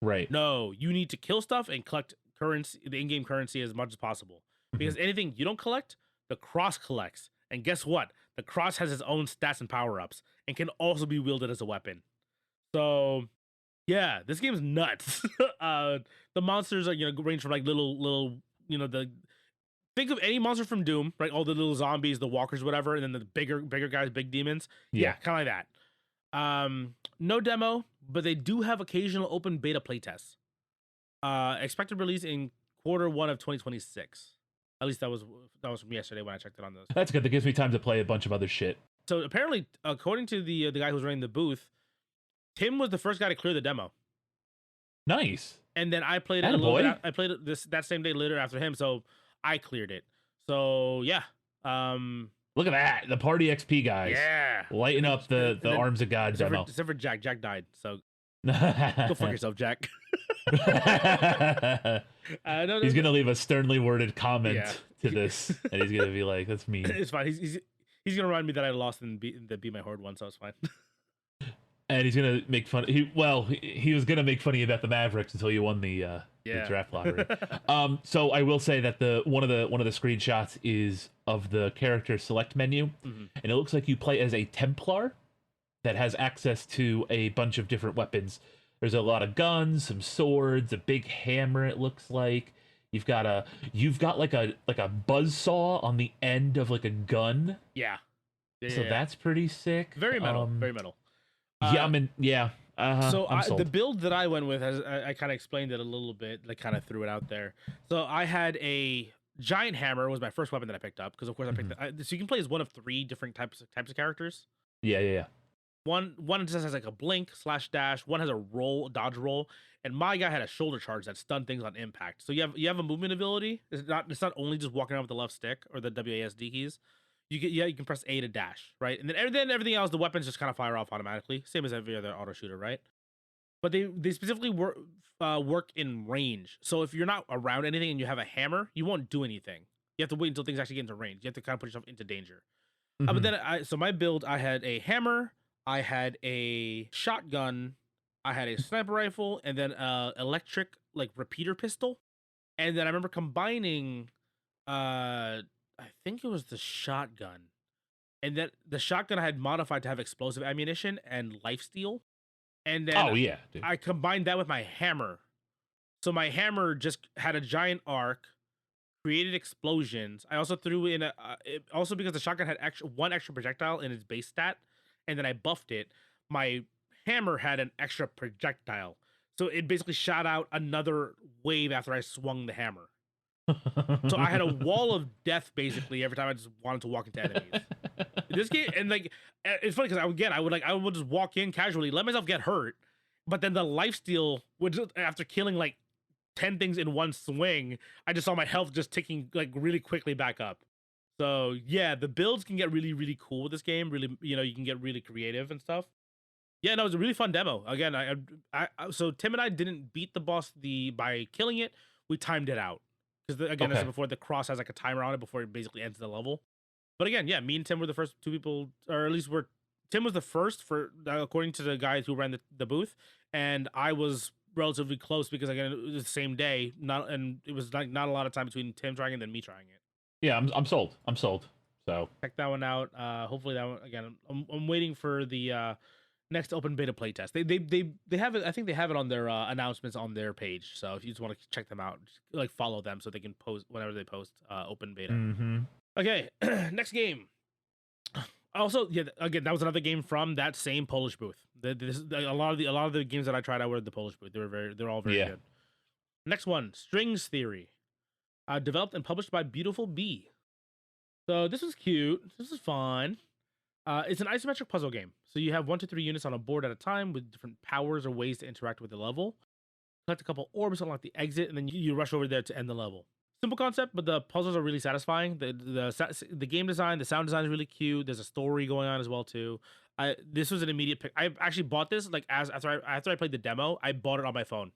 Right. No, you need to kill stuff and collect currency, the in-game currency, as much as possible. Because anything you don't collect, the cross collects. And guess what? The cross has its own stats and power-ups and can also be wielded as a weapon. So yeah, this game's nuts. The monsters are, you know, range from like little, you know, think of any monster from Doom, right? All the little zombies, the walkers, whatever, and then the bigger guys, big demons. Yeah, kind of like that. No demo, but they do have occasional open beta playtests. Expected release in Q1 of 2026. At least that was from yesterday when I checked it on those. That's good. That gives me time to play a bunch of other shit. So apparently, according to the guy who's running the booth, Tim was the first guy to clear the demo. Nice. And then I played it a little bit. I played it that same day later after him, so I cleared it. So yeah. Look at that, the Party XP guys. Yeah. Lighting up the Arms of God demo. Except for Jack. Jack died, so go fuck yourself, Jack. He's gonna leave a sternly worded comment to this, and he's gonna be like, "That's mean." It's fine. He's gonna remind me that I lost in the Be My Horde one, so it's fine. And he's gonna make fun. He was gonna make funny about the Mavericks until you won the draft lottery. So I will say that one of the screenshots is of the character select menu, and it looks like you play as a Templar that has access to a bunch of different weapons. There's a lot of guns, some swords, a big hammer. It looks like you've got like a buzzsaw on the end of like a gun. Yeah. So that's pretty sick. Very metal. Very metal. So the build that I went with, I kind of explained it a little bit, like kind of threw it out there. So I had a giant hammer was my first weapon that I picked up because of course I picked so you can play as one of 3 different types of characters. Yeah. One just has like a blink / dash. One has a dodge roll, and my guy had a shoulder charge that stunned things on impact. So you have a movement ability. It's not only just walking around with the left stick or the WASD keys. You can press A to dash, right? And then everything else, the weapons just kind of fire off automatically, same as every other auto shooter, right? But they specifically work in range. So if you're not around anything and you have a hammer, you won't do anything. You have to wait until things actually get into range. You have to kind of put yourself into danger. But then so my build, I had a hammer, I had a shotgun, I had a sniper rifle, and then electric like repeater pistol. And then I remember combining I think it was the shotgun. And then the shotgun I had modified to have explosive ammunition and lifesteal. And then dude. I combined that with my hammer. So my hammer just had a giant arc, created explosions. I also threw in also because the shotgun had one extra projectile in its base stat, and then I buffed it. My hammer had an extra projectile. So it basically shot out another wave after I swung the hammer. So I had a wall of death basically every time I just wanted to walk into enemies. This game, and like it's funny because I would just walk in casually, let myself get hurt, but then the lifesteal would just, after killing like 10 things in one swing, I just saw my health just ticking like really quickly back up. So yeah, the builds can get really, really cool with this game. Really, you can get really creative and stuff. Yeah, no, it was a really fun demo. Again, so Tim and I didn't beat the boss by killing it. We timed it out because again, this is before the cross has like a timer on it before it basically ends the level. But again, yeah, me and Tim were the first two people, or at least Tim was the first for according to the guys who ran the booth, and I was relatively close because again it was the same day. It was like not a lot of time between Tim trying it and then me trying it. Yeah, I'm sold. I'm sold. So check that one out. Hopefully that one again. I'm waiting for the next open beta playtest. They have it. I think they have it on their announcements on their page. So if you just want to check them out, just, like follow them so they can post whenever they post open beta. Mm-hmm. Okay, next game. Also, yeah, again, that was another game from that a lot of the games that I tried out were the Polish booth. They're all very good. Next one, Strings Theory, developed and published by Beautiful Bee. So this was cute. This is fun. It's an isometric puzzle game. So you have 1 to 3 units on a board at a time with different powers or ways to interact with the level. Collect a couple orbs, unlock the exit, and then you rush over there to end the level. Simple concept, but the puzzles are really satisfying. The game design, the sound design is really cute. There's a story going on as well too. This was an immediate pick. I actually bought this like after I played the demo. I bought it on my phone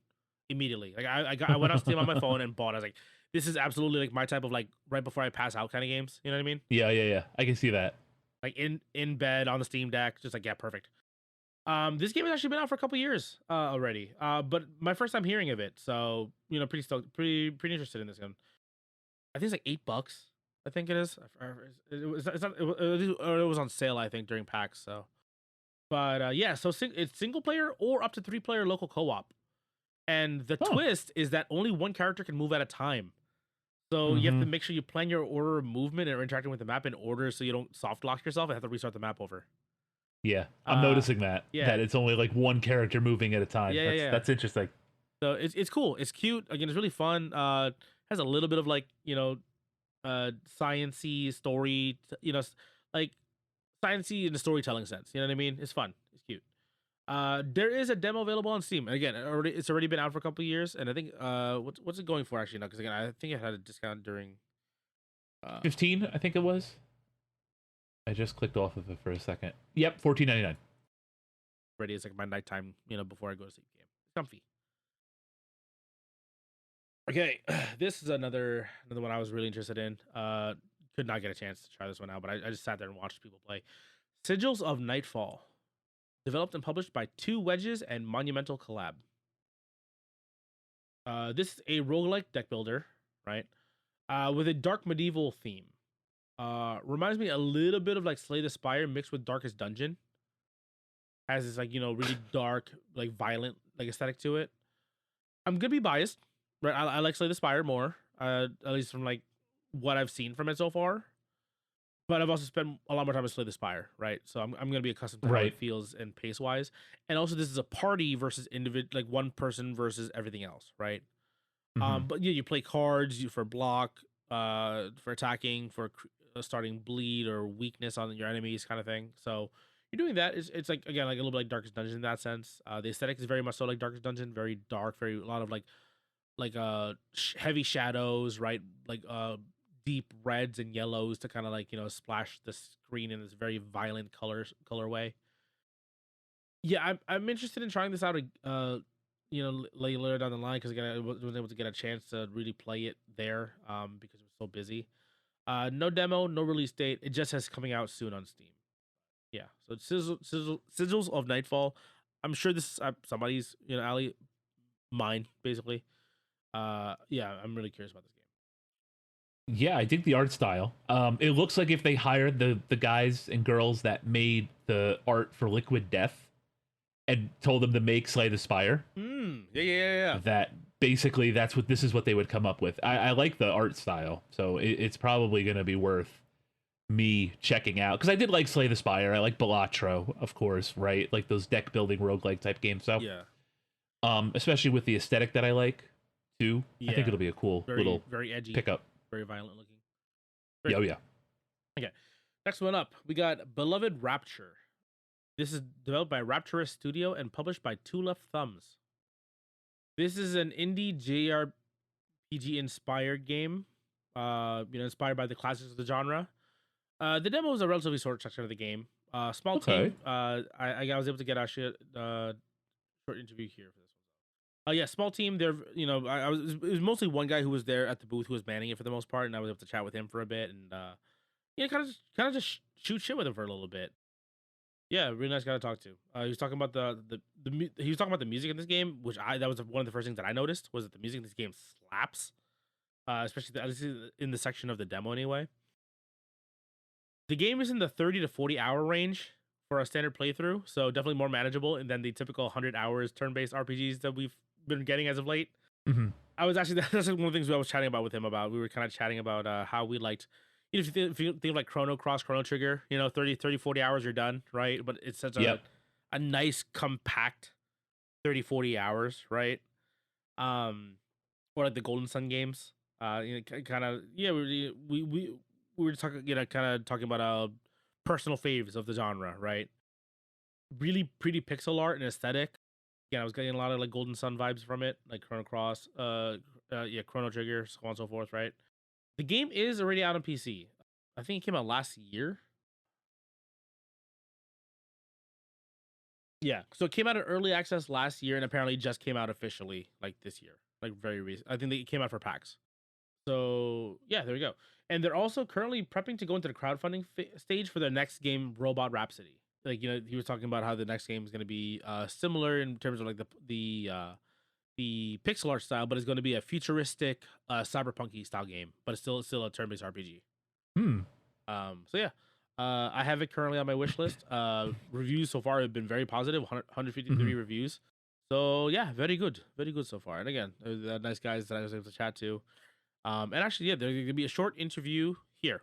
immedially. Like I went on Steam on my phone and bought it. I was like, this is absolutely like my type of like right before I pass out kind of games. You know what I mean? Yeah. I can see that. Like in bed on the Steam Deck, just like yeah, perfect. This game has actually been out for a couple years already. But my first time hearing of it, so pretty stoked, pretty interested in this one. I think it's like $8. I think it is. It was on sale, I think, during PAX. So, but yeah, so it's single player or up to 3-player local co-op. And the twist is that only one character can move at a time. So you have to make sure you plan your order of movement and interacting with the map in order so you don't soft lock yourself and have to restart the map over. Yeah, I'm noticing that. Yeah. That it's only like one character moving at a time. That's interesting. So it's cool. It's cute. Again, it's really fun. Has a little bit of like science-y story, like science-y in the storytelling sense. You know what I mean? It's fun. It's cute. There is a demo available on Steam. Again, it's already been out for a couple of years, and I think what's it going for actually now? Because again, I think it had a discount during 15. I think it was. I just clicked off of it for a second. Yep, $14.99. Ready is like my nighttime, before I go to sleep game. It's comfy. Okay, this is another one I was really interested in. Could not get a chance to try this one out, but I just sat there and watched people play. Sigils of Nightfall, developed and published by Two Wedges and Monumental Collab. This is a roguelike deck builder, right? With a dark medieval theme. Reminds me a little bit of like Slay the Spire mixed with Darkest Dungeon. Has this like really dark, like violent, like aesthetic to it. I'm gonna be biased, right? I like Slay the Spire more, at least from like what I've seen from it so far. But I've also spent a lot more time with Slay the Spire, right? So I'm gonna be accustomed to how it feels and pace wise. And also this is a party versus like one person versus everything else, right? But yeah, you play cards for block, for attacking, for starting bleed or weakness on your enemies, kind of thing. So you're doing that. It's like again like a little bit like Darkest Dungeon in that sense. The aesthetic is very much so like Darkest Dungeon, very dark, a lot of like heavy shadows, right? Like deep reds and yellows to kind of like splash the screen in this very violent colorway. Yeah, I'm interested in trying this out. Later down the line because again I wasn't able to get a chance to really play it there because it was so busy. No demo, no release date. It just has coming out soon on Steam. Yeah, so it's Sigils of Nightfall. I'm sure this is somebody's alley, mine basically. Yeah, I'm really curious about this game. Yeah, I think the art style. It looks like if they hired the guys and girls that made the art for Liquid Death and told them to make Slay the Spire. Yeah. That basically this is what they would come up with. I like the art style, so it's probably going to be worth me checking out because I did like Slay the Spire. I like Balatro, of course, right? Like those deck building roguelike type games. So yeah, especially with the aesthetic that I like too. Yeah. I think it'll be a cool little very edgy pickup. Very violent looking. Yeah. Okay. Next one up, we got Beloved Rapture. This is developed by Rapturous Studio and published by Two Left Thumbs. This is an indie JRPG inspired game, inspired by the classics of the genre. The demo was a relatively short section of the game. Small team. I was able to get actually a short interview here for this one. Yeah, small team. There, it was mostly one guy who was there at the booth who was manning it for the most part, and I was able to chat with him for a bit, and kind of just shoot shit with him for a little bit. Yeah, really nice guy to talk to. He was talking about he was talking about the music in this game, which that was one of the first things that I noticed was that the music in this game slaps, especially in the section of the demo anyway. The game is in the 30 to 40 hour range for a standard playthrough, so definitely more manageable than the typical 100 hours turn-based RPGs that we've been getting as of late. Mm-hmm. That's one of the things I was chatting about with him about. We were kind of chatting about how we liked, if you think of like Chrono Cross, Chrono Trigger, 30, 40 hours, you're done, right? But it's such a nice, compact 30, 40 hours, right? Or like the Golden Sun games. We were talking, kind of talking about personal faves of the genre, right? Really pretty pixel art and aesthetic. Yeah, I was getting a lot of like Golden Sun vibes from it, like Chrono Cross, Chrono Trigger, so on and so forth, right? The game is already out on PC. I think it came out last year. Yeah, so it came out in early access last year, and apparently just came out officially like this year, like very recent. I think it came out for PAX. So yeah, there we go. And they're also currently prepping to go into the crowdfunding stage for their next game, Robot Rhapsody. Like, he was talking about how the next game is going to be similar in terms of like the pixel art style, but it's going to be a futuristic cyberpunk-y style game, but it's still a turn-based RPG. So yeah, I have it currently on my wish list. Reviews so far have been very positive, 153 reviews. So yeah, very good so far. And again, they're nice guys that I was able to chat to. And actually, yeah, there's gonna be a short interview here.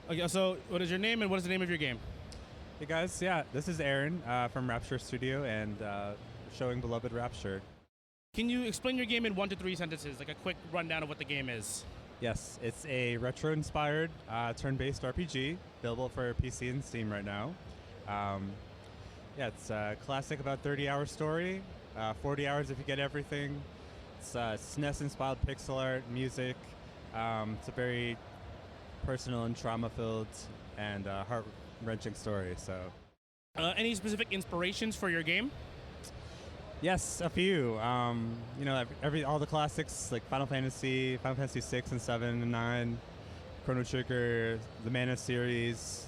Okay, so what is your name and what is the name of your game? Hey guys, yeah, this is Aaron from Rapture Studio and showing Beloved Rapture. Can you explain your game in 1 to 3 sentences, like a quick rundown of what the game is? Yes, it's a retro-inspired turn-based RPG, available for PC and Steam right now. It's a classic about 30-hour story, 40 hours if you get everything. It's SNES-inspired pixel art, music. It's a very personal and trauma-filled and heart-wrenching story. So, any specific inspirations for your game? Yes, a few. All the classics like Final Fantasy 6 and 7 and 9, Chrono Trigger, the Mana series.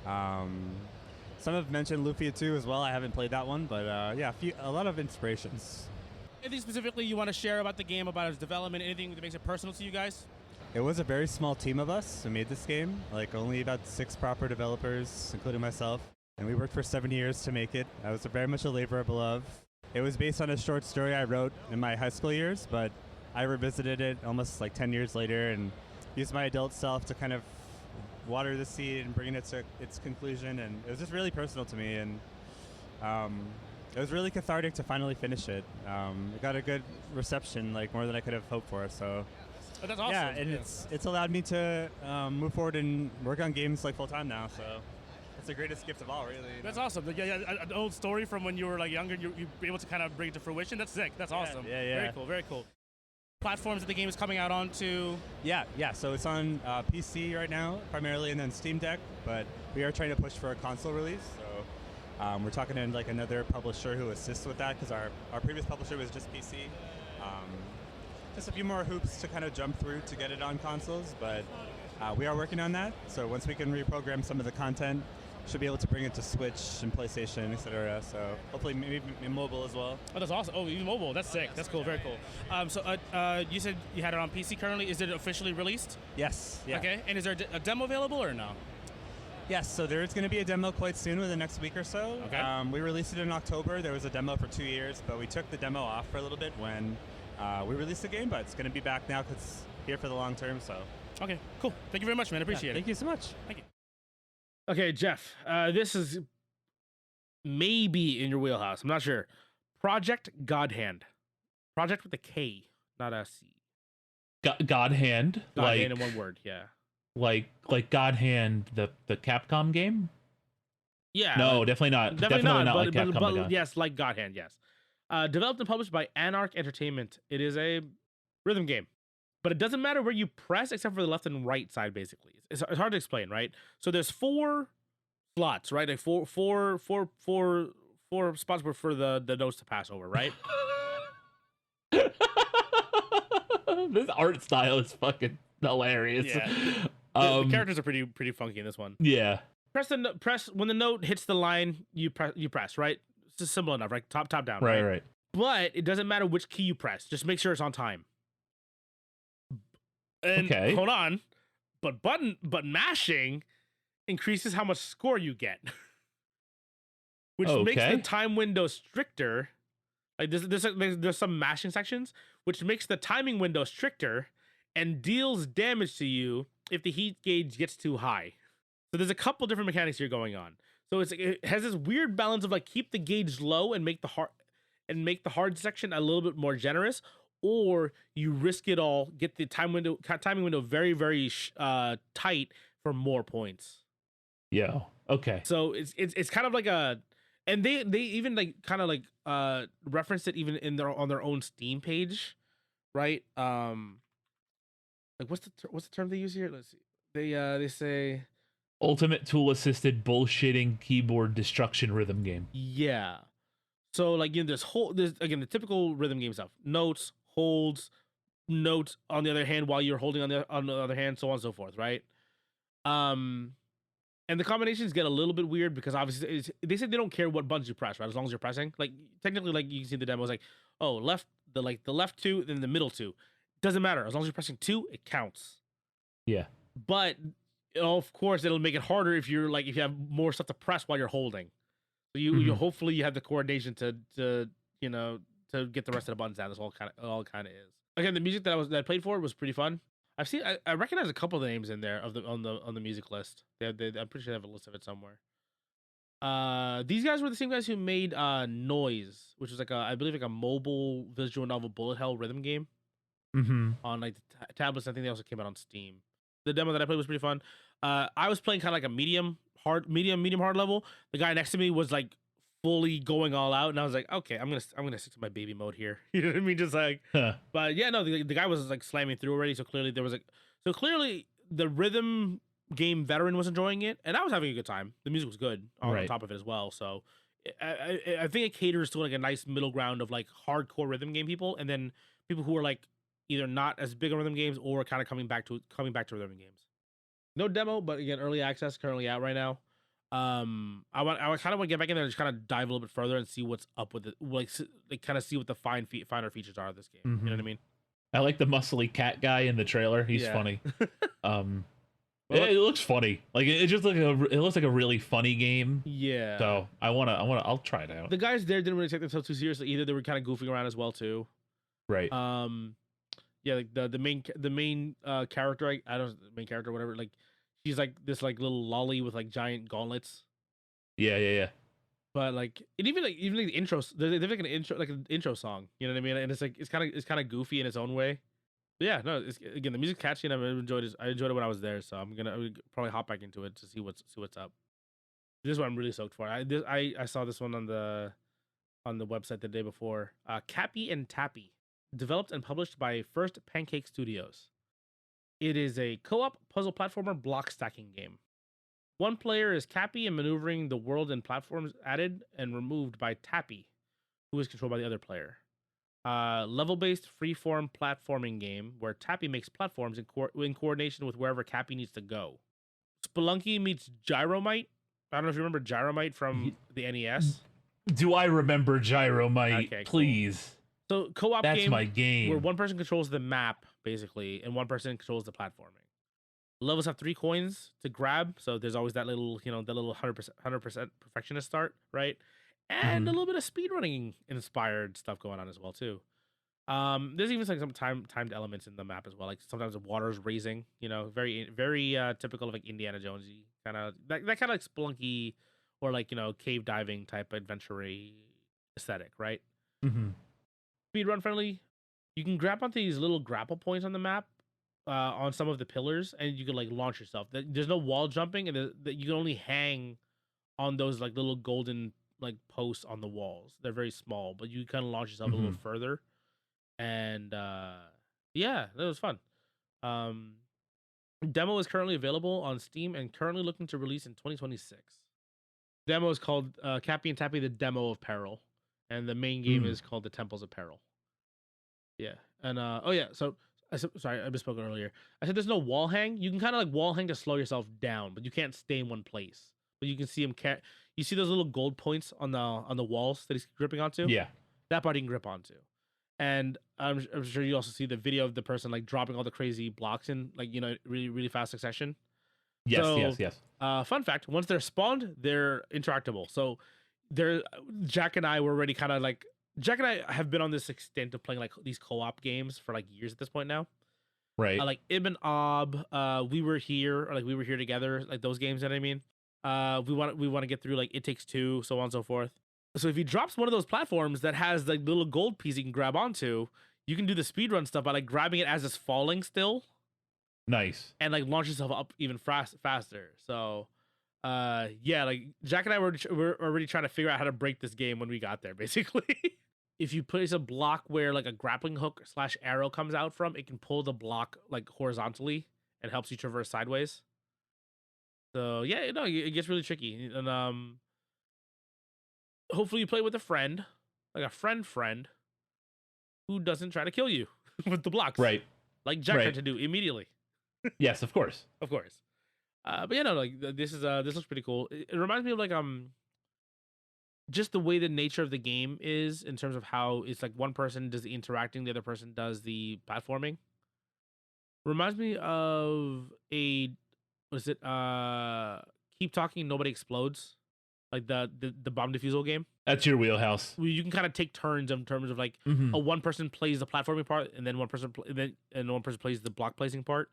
Some have mentioned Lufia 2 as well. I haven't played that one, but a lot of inspirations. Anything specifically you want to share about the game, about its development, anything that makes it personal to you guys? It was a very small team of us who made this game, like only about 6 proper developers, including myself. And we worked for 7 years to make it. I was very much a labor of love. It was based on a short story I wrote in my high school years, but I revisited it almost like 10 years later and used my adult self to kind of water the seed and bring it to its conclusion. And it was just really personal to me, and it was really cathartic to finally finish it. It got a good reception, like more than I could have hoped for. So, that's awesome. Yeah, and it's allowed me to move forward and work on games like full time now. So. It's the greatest gift of all, really. That's awesome. An old story from when you were like younger, you're able to kind of bring it to fruition. That's sick. That's awesome. Yeah. Very cool. Platforms that the game is coming out onto? Yeah. So it's on PC right now, primarily, and then Steam Deck. But we are trying to push for a console release. So we're talking to like another publisher who assists with that, because our previous publisher was just PC. Just a few more hoops to kind of jump through to get it on consoles, but we are working on that. So once we can reprogram some of the content, should be able to bring it to Switch and PlayStation, etc. So hopefully maybe mobile as well. Oh, that's awesome. Oh, even mobile. That's sick. That's cool. Very cool. So you said you had it on PC currently. Is it officially released? Yes. Yeah. Okay. And is there a demo available or no? Yes. So there is going to be a demo quite soon, within the next week or so. Okay. We released it in October. There was a demo for 2 years, but we took the demo off for a little bit when we released the game. But it's going to be back now because it's here for the long term. So. Okay. Cool. Thank you very much, man. I appreciate it. Thank you so much. Thank you. Okay, Jeff, this is maybe in your wheelhouse. I'm not sure. Project God Hand. Project with a K, not a C. God Hand? God Hand in one word, yeah. like God Hand, the Capcom game? Yeah. No, definitely not. Definitely not like Capcom. But yes, like God Hand, yes. Developed and published by Anarch Entertainment. It is a rhythm game, but it doesn't matter where you press except for the left and right side. Basically, it's hard to explain, right? So there's 4 slots, right? Like four spots for the notes to pass over, right? This art style is fucking hilarious. Yeah. The characters are pretty funky in this one. Yeah. Press when the note hits the line, you press, right? It's just simple enough, right? Top down, Right. But it doesn't matter which key you press. Just make sure it's on time. And hold on. But button mashing increases how much score you get. Which makes the time window stricter. Like there's some mashing sections, which makes the timing window stricter and deals damage to you if the heat gauge gets too high. So there's a couple different mechanics here going on. So it has this weird balance of like keep the gauge low and make the hard section a little bit more generous, or you risk it all, get the timing window very very tight for more points. Yeah. Okay. So it's kind of like a, and they even like kind of like referenced it even on their own Steam page, right? Like what's the term they use here? Let's see. They say ultimate tool assisted bullshitting keyboard destruction rhythm game. Yeah. So like there's again the typical rhythm game stuff. Notes, holds, notes on the other hand while you're holding on the other hand, so on and so forth, right? And the combinations get a little bit weird because obviously they said they don't care what buttons you press, right? As long as you're pressing. Like technically, like you can see the demo is like, oh, the left 2, then the middle 2. Doesn't matter. As long as you're pressing 2, it counts. Yeah. But of course it'll make it harder if you have more stuff to press while you're holding. So you hopefully you have the coordination to get the rest of the buttons out. That's all kind of is. Again, the music that I played for was pretty fun. I recognize a couple of the names in there on the music list. I'm pretty sure they have a list of it somewhere. These guys were the same guys who made Noise, which was I believe a mobile visual novel bullet hell rhythm game. On like the tablets. I think they also came out on Steam. The demo that I played was pretty fun. I was playing kind of like a medium hard level. The guy next to me was like fully going all out, and I was like, okay, I'm gonna stick to my baby mode here. You know what I mean? Just like, but yeah, no, the guy was like slamming through already. So clearly the rhythm game veteran was enjoying it, and I was having a good time. The music was good on top of it as well. So I think it caters to like a nice middle ground of like hardcore rhythm game people, and then people who are like either not as big on rhythm games or kind of coming back to rhythm games. No demo, but again, early access currently out right now. I kind of want to get back in there and just kind of dive a little bit further and see what's up with it, like kind of see what the finer features are of this game. You know what I mean? I like the muscly cat guy in the trailer. He's funny. It looks funny. Like it looks like a really funny game. Yeah. So I'll try it out. The guys there didn't really take themselves too seriously either. They were kind of goofing around as well too. Right. Yeah, like the main character, I don't know, the main character, whatever. Like she's like this like little lolly with like giant gauntlets. Yeah. But like even the intros, they have like an intro song. You know what I mean? And it's like it's kind of goofy in its own way. But yeah, no, again the music's catchy and I enjoyed it. I enjoyed it when I was there, so I'm gonna probably hop back into it to see what's up. This is what I'm really stoked for. I saw this one on the website the day before. Cappy and Tappy. Developed and published by First Pancake Studios. It is a co-op puzzle platformer block stacking game. One player is Cappy and maneuvering the world and platforms added and removed by Tappy, who is controlled by the other player. Level-based freeform platforming game where Tappy makes platforms in coordination with wherever Cappy needs to go. Spelunky meets Gyromite. I don't know if you remember Gyromite from the NES. Do I remember Gyromite? Okay, please. Cool. So co-op That's my game. Where one person controls the map, basically, and one person controls the platforming. Levels have 3 coins to grab, so there's always that little 100% perfectionist start, right? And a little bit of speedrunning inspired stuff going on as well too. There's even like some timed elements in the map as well. Like sometimes the water's raising, very very typical of like Indiana Jonesy kind of that kind of like Spelunky or like cave diving type adventure-y aesthetic, right? Speedrun friendly. You can grab onto these little grapple points on the map on some of the pillars, and you can like launch yourself. There's no wall jumping, and you can only hang on those like little golden like posts on the walls. They're very small, but you kind of launch yourself a little further. And yeah, that was fun. Demo is currently available on Steam and currently looking to release in 2026. Demo is called Cappy and Tappy: The Demo of Peril, and the main game is called The Temples of Peril. Yeah, and oh yeah, so sorry, I misspoke earlier. I said there's no wall hang. You can kind of like wall hang to slow yourself down, but you can't stay in one place. But you can see him. You see those little gold points on the walls that he's gripping onto? Yeah, that part he can grip onto. And I'm sure you also see the video of the person like dropping all the crazy blocks in like really fast succession. Yes, so, yes. Fun fact: once they're spawned, they're interactable. So, Jack and I were already kind of like Jack and I have been on this extent of playing like these co-op games for like years at this point now. Right. Like Ibn Ob, we were here together, like those games. You know what I mean? We want to get through like It Takes Two, so on and so forth. So if he drops one of those platforms that has like little gold piece you can grab onto, you can do the speedrun stuff by like grabbing it as it's falling still. Nice. And like launch yourself up even faster. So yeah, like Jack and I were already trying to figure out how to break this game when we got there, basically. If you place a block where like a grappling hook / arrow comes out from, it can pull the block like horizontally and helps you traverse sideways. So yeah, it gets really tricky. And hopefully you play with a friend, like a friend who doesn't try to kill you with the blocks. Right. Like Jack tried to do immediately. Yes, of course. Of course. But yeah, no, like this looks pretty cool. It reminds me of like just the way the nature of the game is in terms of how it's like one person does the interacting, the other person does the platforming. Reminds me of Keep Talking, Nobody Explodes. Like the bomb defusal game. That's your wheelhouse. Where you can kind of take turns in terms of like one person plays the platforming part, and then one person plays the block placing part.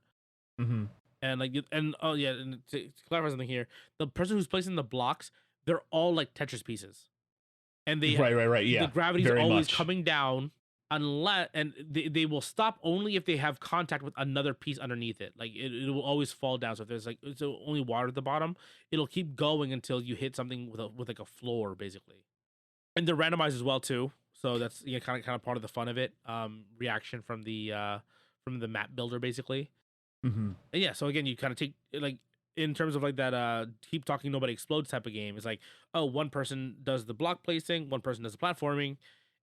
And like and to clarify something here, the person who's placing the blocks, they're all like Tetris pieces, and they right. Yeah, the gravity's always coming down, unless they will stop only if they have contact with another piece underneath it. Like it will always fall down. So if there's like it's only water at the bottom, it'll keep going until you hit something with like a floor, basically. And they're randomized as well too, so that's kind of part of the fun of it. Reaction from the map builder, basically. And yeah, so again, you kind of take like in terms of like that Keep Talking Nobody Explodes type of game. It's like, oh, one person does the block placing, one person does the platforming,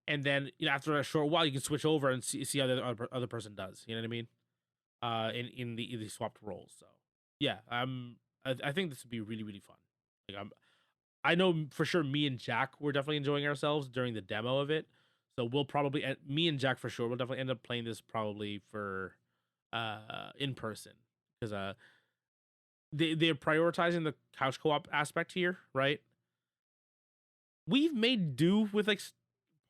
and then after a short while you can switch over and see how the other person does. You know what I mean? In the swapped roles. So yeah, I think this would be really, really fun. Like I know for sure me and Jack were definitely enjoying ourselves during the demo of it. So we'll probably me and Jack for sure will definitely end up playing this probably for in person, because they're prioritizing the couch co-op aspect here, right? We've made do with like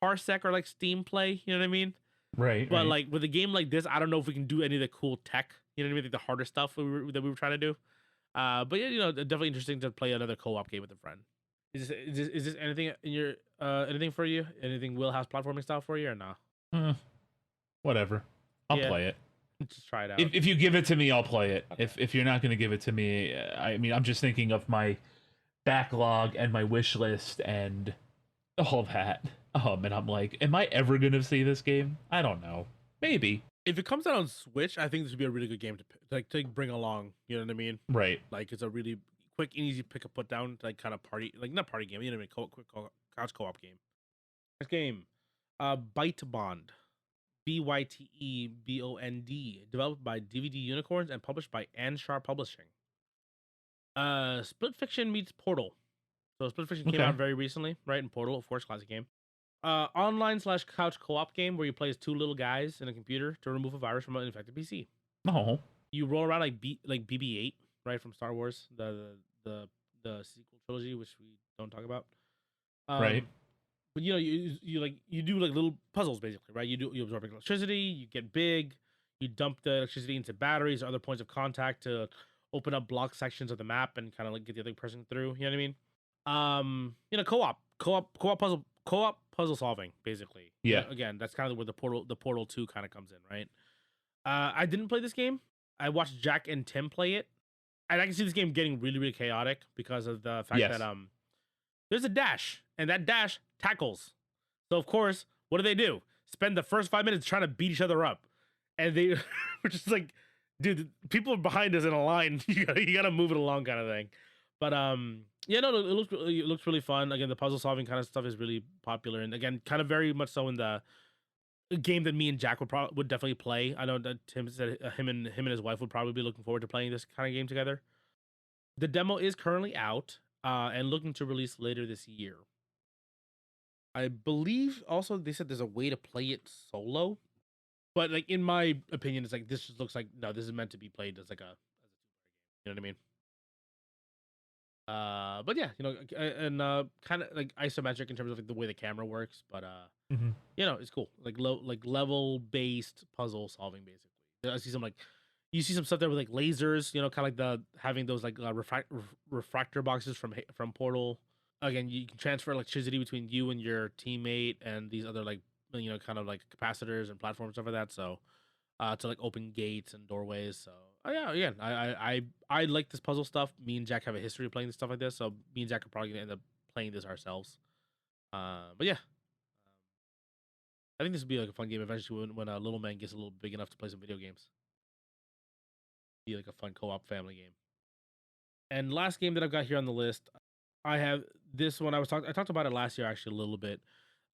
Parsec or like Steam Play, you know what I mean? Right. But like with a game like this, I don't know if we can do any of the cool tech, you know what I mean? Like the harder stuff that we were trying to do. But yeah, definitely interesting to play another co-op game with a friend. Is this anything in your anything for you? Anything wheelhouse platforming style for you or no? Whatever. I'll play it. Just try it out. If you give it to me, I'll play it. Okay. If you're not going to give it to me, I mean, I'm just thinking of my backlog and my wish list and all that. And I'm like, am I ever going to see this game? I don't know. Maybe. If it comes out on Switch, I think this would be a really good game to bring along. You know what I mean? Right. Like it's a really quick and easy pick up, put down, like kind of party, like not party game. You know what I mean? Quick couch co-op game. Next game, Byte Bond. BYTEBOND, developed by DVD Unicorns and published by Ansharp Publishing. Split Fiction meets Portal. So Split Fiction came out very recently, right? And Portal, of course, classic game. Online / couch co-op game where you play as two little guys in a computer to remove a virus from an infected PC. Oh. You roll around like BB-8, right, from Star Wars, the sequel trilogy, which we don't talk about. Right. But you do like little puzzles, basically, right? You absorb electricity, you get big, you dump the electricity into batteries or other points of contact to open up block sections of the map and kind of like get the other person through. You know what I mean? Co-op puzzle solving, basically. Yeah. Again, that's kind of where the Portal 2 kind of comes in, right? I didn't play this game. I watched Jack and Tim play it, and I can see this game getting really, really chaotic because of the fact Yes. that there's a dash, and that dash tackles. So of course, what do? Spend the first 5 minutes trying to beat each other up, and they were just like, dude, people are behind us in a line. You gotta move it along, kind of thing. But yeah, no, it looks really fun. Again, the puzzle solving kind of stuff is really popular, and again, kind of very much so in the game that me and Jack would definitely play. I know that Tim said him and his wife would probably be looking forward to playing this kind of game together. The demo is currently out and looking to release later this year. I believe also they said there's a way to play it solo, but like in my opinion, it's like this just looks like no, this is meant to be played as like a you know what I mean? But yeah, and kind of like isometric in terms of like the way the camera works, but it's cool. Like level based puzzle solving basically. I see some like you see some stuff there with like lasers, kind of like the having those like refractor boxes from Portal. Again, you can transfer electricity between you and your teammate and these other like kind of like capacitors and platforms stuff like that. So to like open gates and doorways. So yeah, again, I like this puzzle stuff. Me and Jack have a history of playing this stuff like this, so me and Jack are probably gonna end up playing this ourselves. But yeah, I think this would be like a fun game eventually when a little man gets a little big enough to play some video games. Be like a fun co-op family game. And last game that I've got here on the list, I have this one. I talked about it last year actually a little bit.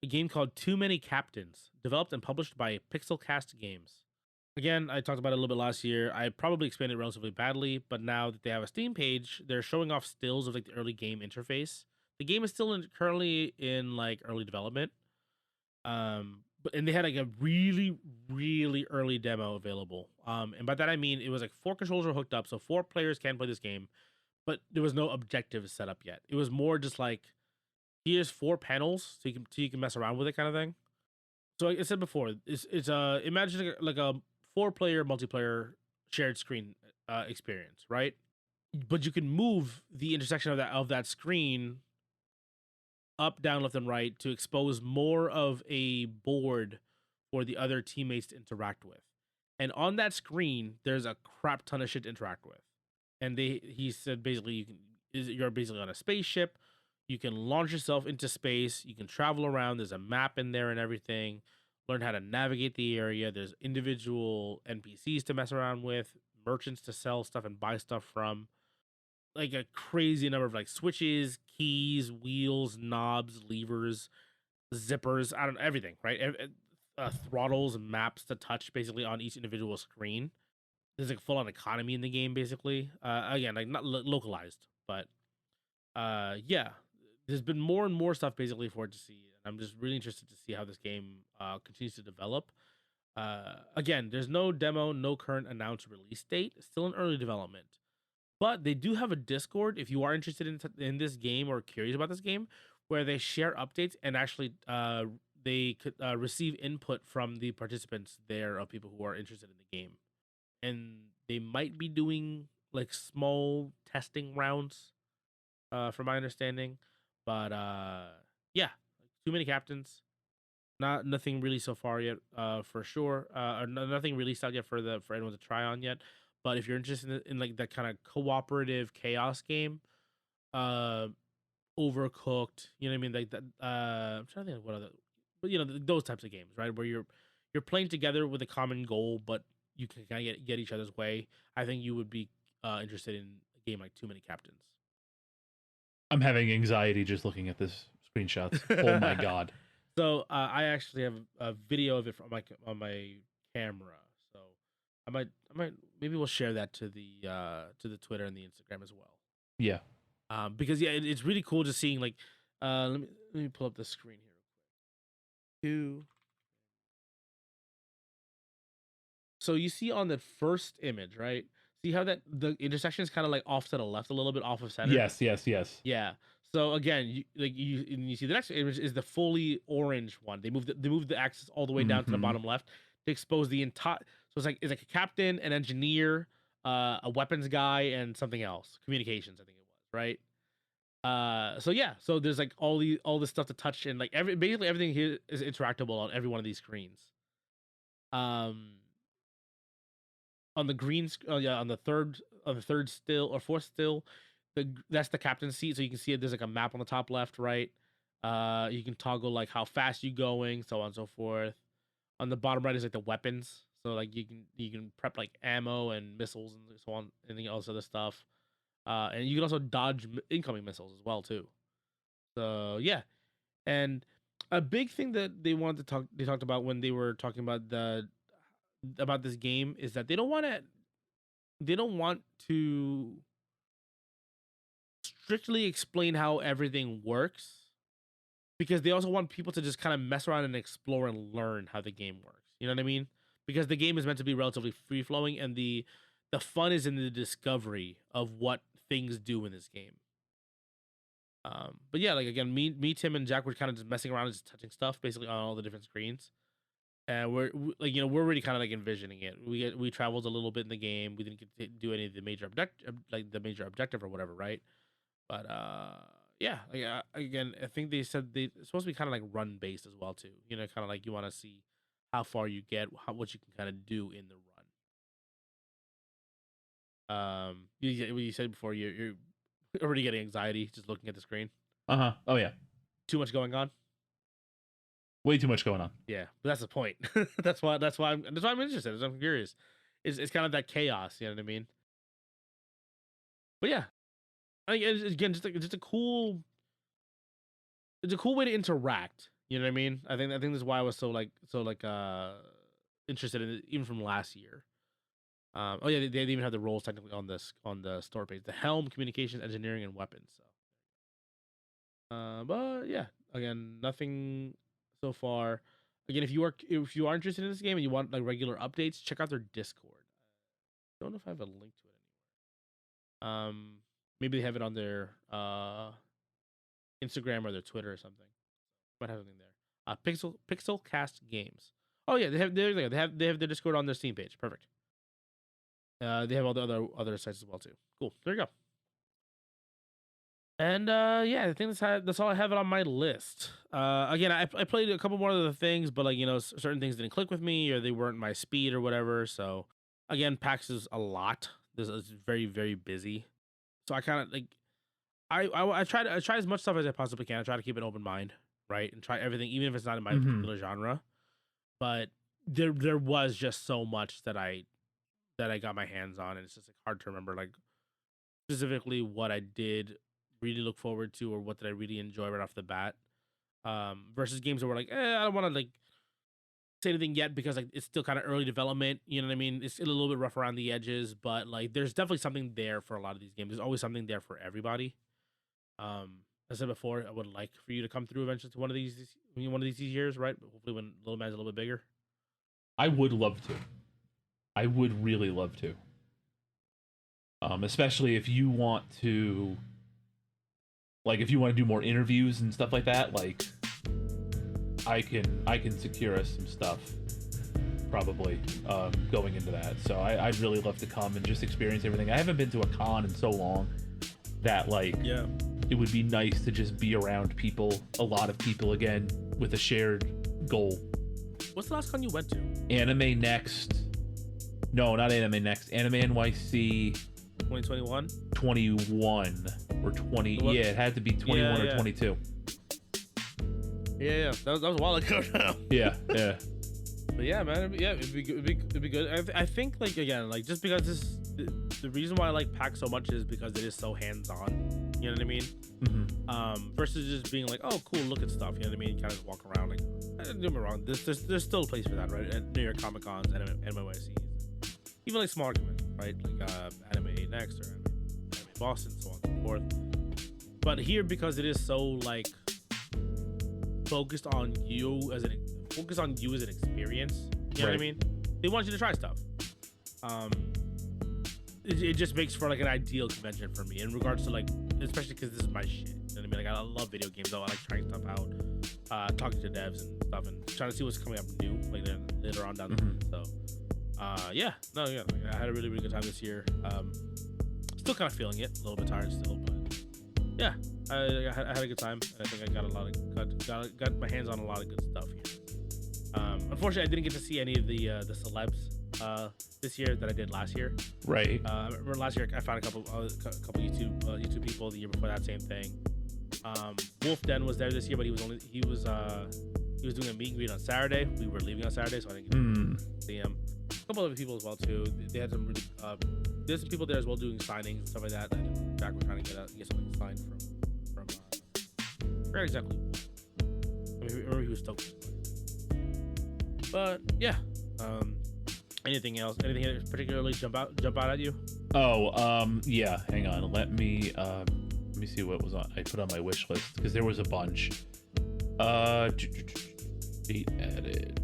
A game called Too Many Captains, developed and published by Pixelcast Games. Again, I talked about it a little bit last year. I probably explained it relatively badly, but now that they have a Steam page, they're showing off stills of like the early game interface. The game is still currently in like early development. And they had like a really, really early demo available. And by that I mean it was like 4 controllers were hooked up, so 4 players can play this game, but there was no objectives set up yet. It was more just like here's 4 panels, so you can mess around with it, kind of thing. So like I said before, it's imagine like a 4-player multiplayer shared screen experience, right? But you can move the intersection of that screen up, down, left, and right to expose more of a board for the other teammates to interact with. And on that screen, there's a crap ton of shit to interact with. And he said basically you're basically on a spaceship. You can launch yourself into space. You can travel around. There's a map in there and everything. Learn how to navigate the area. There's individual NPCs to mess around with, merchants to sell stuff and buy stuff from. Like a crazy number of like switches, keys, wheels, knobs, levers, zippers, I don't know, everything, right? Throttles and maps to touch basically on each individual screen. There's like full on economy in the game basically. Again, like not localized, but yeah, there's been more and more stuff basically for it to see, and I'm just really interested to see how this game continues to develop. Again, there's no demo, no current announced release date. It's still in early development. But they do have a Discord if you are interested in this game or curious about this game, where they share updates and actually they could receive input from the participants there of people who are interested in the game. And they might be doing like small testing rounds, from my understanding. But yeah, Too Many Captains. Nothing really so far yet, for sure. Or nothing released out yet for anyone to try on yet. But if you're interested in like that kind of cooperative chaos game, Overcooked, you know what I mean, like that. I'm trying to think of what other, but those types of games, right, where you're playing together with a common goal, but you can kind of get each other's way. I think you would be interested in a game like Too Many Captains. I'm having anxiety just looking at this screenshots. Oh my god. So I actually have a video of it on my camera. So I might maybe we'll share that to the Twitter and the Instagram as well. Yeah. Because yeah, it's really cool just seeing like let me pull up the screen here real quick. So you see on the first image, right? See how that the intersection is kind of like off to the left a little bit, off of center. Yes. Yeah. So again, you see the next image is the fully orange one. They moved the axis all the way down to the bottom left to expose the entire. So it's like a captain, an engineer, a weapons guy, and something else, communications, I think it was, right? So yeah, so there's like all this stuff to touch, and like basically everything here is interactable on every one of these screens. on the green, yeah, on the third still or fourth still, that's the captain's seat. So you can see it. There's like a map on the top left, right. You can toggle like how fast you're going, so on and so forth. On the bottom right is like the weapons. So like you can prep like ammo and missiles and so on, and all this other stuff. And you can also dodge incoming missiles as well too. So yeah, and a big thing that they talked about when they were talking about this game is that they don't want to strictly explain how everything works, because they also want people to just kind of mess around and explore and learn how the game works. You know what I mean? Because the game is meant to be relatively free flowing, and the fun is in the discovery of what things do in this game. But yeah, like again, me, Tim, and Jack were kind of just messing around and just touching stuff basically on all the different screens. And we're already kind of like envisioning it. We traveled a little bit in the game. We didn't get to do any of the major objective or whatever, right? But yeah, like, again, I think they said it's supposed to be kind of like run based as well too. You know, kind of like you want to see how far you get, what you can kind of do in the run. You said before you're already getting anxiety just looking at the screen. Oh yeah. Too much going on. Way too much going on. Yeah, but that's the point. that's why I'm interested. I'm curious. It's kind of that chaos. You know what I mean? But yeah, I think it's, again, just a cool. It's a cool way to interact. You know what I mean? I think this is why I was so interested in it, even from last year. Oh yeah, they even have the roles technically on the store page: the helm, communications, engineering, and weapons. So, but yeah, again, nothing so far. Again, if you are interested in this game and you want like regular updates, check out their Discord. I don't know if I have a link to it anywhere. Maybe they have it on their Instagram or their Twitter or something. Might have something there. Pixelcast Games. Oh yeah, they have their Discord on their Steam page. Perfect. They have all the other sites as well too. Cool. There you go. And yeah, I think that's all I have it on my list. Again, I played a couple more of the things, but like certain things didn't click with me or they weren't my speed or whatever. So again, PAX is a lot. It's very, very busy. So I kind of like I try as much stuff as I possibly can. I try to keep an open mind, right, and try everything, even if it's not in my particular genre. But there was just so much that I got my hands on, and it's just like hard to remember like specifically what I did really look forward to or what did I really enjoy right off the bat. Versus games that were like, I don't want to like say anything yet because like it's still kind of early development. You know what I mean? It's a little bit rough around the edges, but like there's definitely something there for a lot of these games. There's always something there for everybody. As I said before, I would like for you to come through eventually to one of these years, right? Hopefully when Little Man's a little bit bigger. I would love to. I would really love to. Especially if you want to, like, if you want to do more interviews and stuff like that, like, I can secure us some stuff, probably, going into that. So I'd really love to come and just experience everything. I haven't been to a con in so long that, like, yeah, it would be nice to just be around people, a lot of people again, with a shared goal. What's the last con you went to? Anime Next. No, not Anime Next. Anime NYC. 2021? 21 or 20. What? Yeah, it had to be 21 or 22. Yeah. That was a while ago now. Yeah. But yeah, man, it'd be good. I think, like, again, like, just because the reason why I like PAX so much is because it is so hands-on. You know what I mean? Mm-hmm. Versus just being like, oh, cool, look at stuff. You know what I mean? Kind of just walk around. Like, don't get me wrong. There's still a place for that, right? At New York Comic Cons, NYC, even like smaller conventions, right? Like Anime Next or Anime Boston, so on and so forth. But here, because it is so like focused on you as an experience, you know what I mean? They want you to try stuff. It just makes for like an ideal convention for me in regards to like, especially because this is my shit. You know what I mean? Like, I love video games, though. I like trying stuff out, talking to devs and stuff, and trying to see what's coming up new, like later on down the line. So, yeah, I had a really, really good time this year. Still kind of feeling it, a little bit tired still, but yeah, I had a good time. And I think I got my hands on a lot of good stuff here. Unfortunately, I didn't get to see any of the celebs this year that I did last year. Right. I remember last year I found a couple YouTube people. The year before that, same thing. Wolf Den was there this year, but he was doing a meet and greet on Saturday. We were leaving on Saturday, so I didn't get to see him. A couple other people as well too. They had some really there's some people there as well doing signings and stuff like that. Jack was trying to get something signed from I forgot exactly. I remember he was stoked. But yeah. Anything else? Anything that particularly jump out at you? Yeah. Hang on. Let me see what was on. I put on my wish list because there was a bunch. Date added.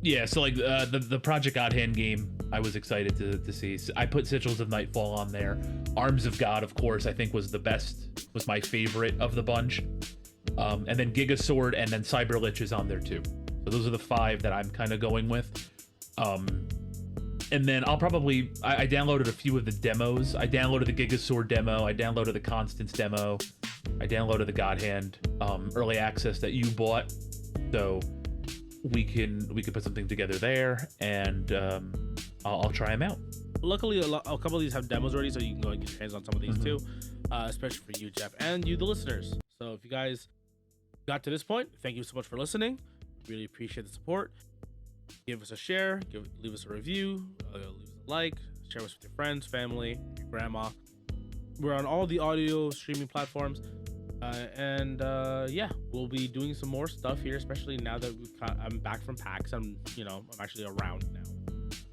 Yeah. So like the Project God Hand game, I was excited to see. I put Sigils of Nightfall on there. Arms of God, of course, I think was my favorite of the bunch. And then Giga Sword and then Cyber Lich is on there too. So those are the 5 that I'm kind of going with. And then I downloaded a few of the demos. I downloaded the Giga Sword demo. I downloaded the Constance demo. I downloaded the God Hand early access that you bought. So we can put something together there, and I'll try them out. Luckily, a couple of these have demos already, so you can go and get your hands on some of these too, especially for you, Jeff, and you, the listeners. So if you guys got to this point, thank you so much for listening. Really appreciate the support. Give us a share, leave us a review, leave us a like, share us with your friends, family, your grandma. We're on all the audio streaming platforms, and we'll be doing some more stuff here, especially now that I'm back from PAX. I'm actually around now,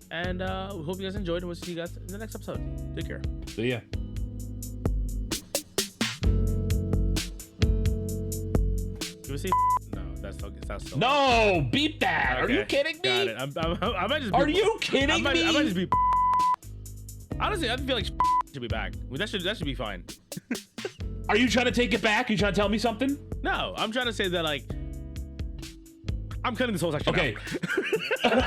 and we hope you guys enjoyed, and we'll see you guys in the next episode. Take care. See ya. Can we see? That's still no, beat that. Okay. Are you kidding me? Got it. I might just be, are you kidding me? I might just be. Honestly, I feel like should be back. That should be fine. Are you trying to take it back? Are you trying to tell me something? No, I'm trying to say that like I'm cutting this whole section okay. out.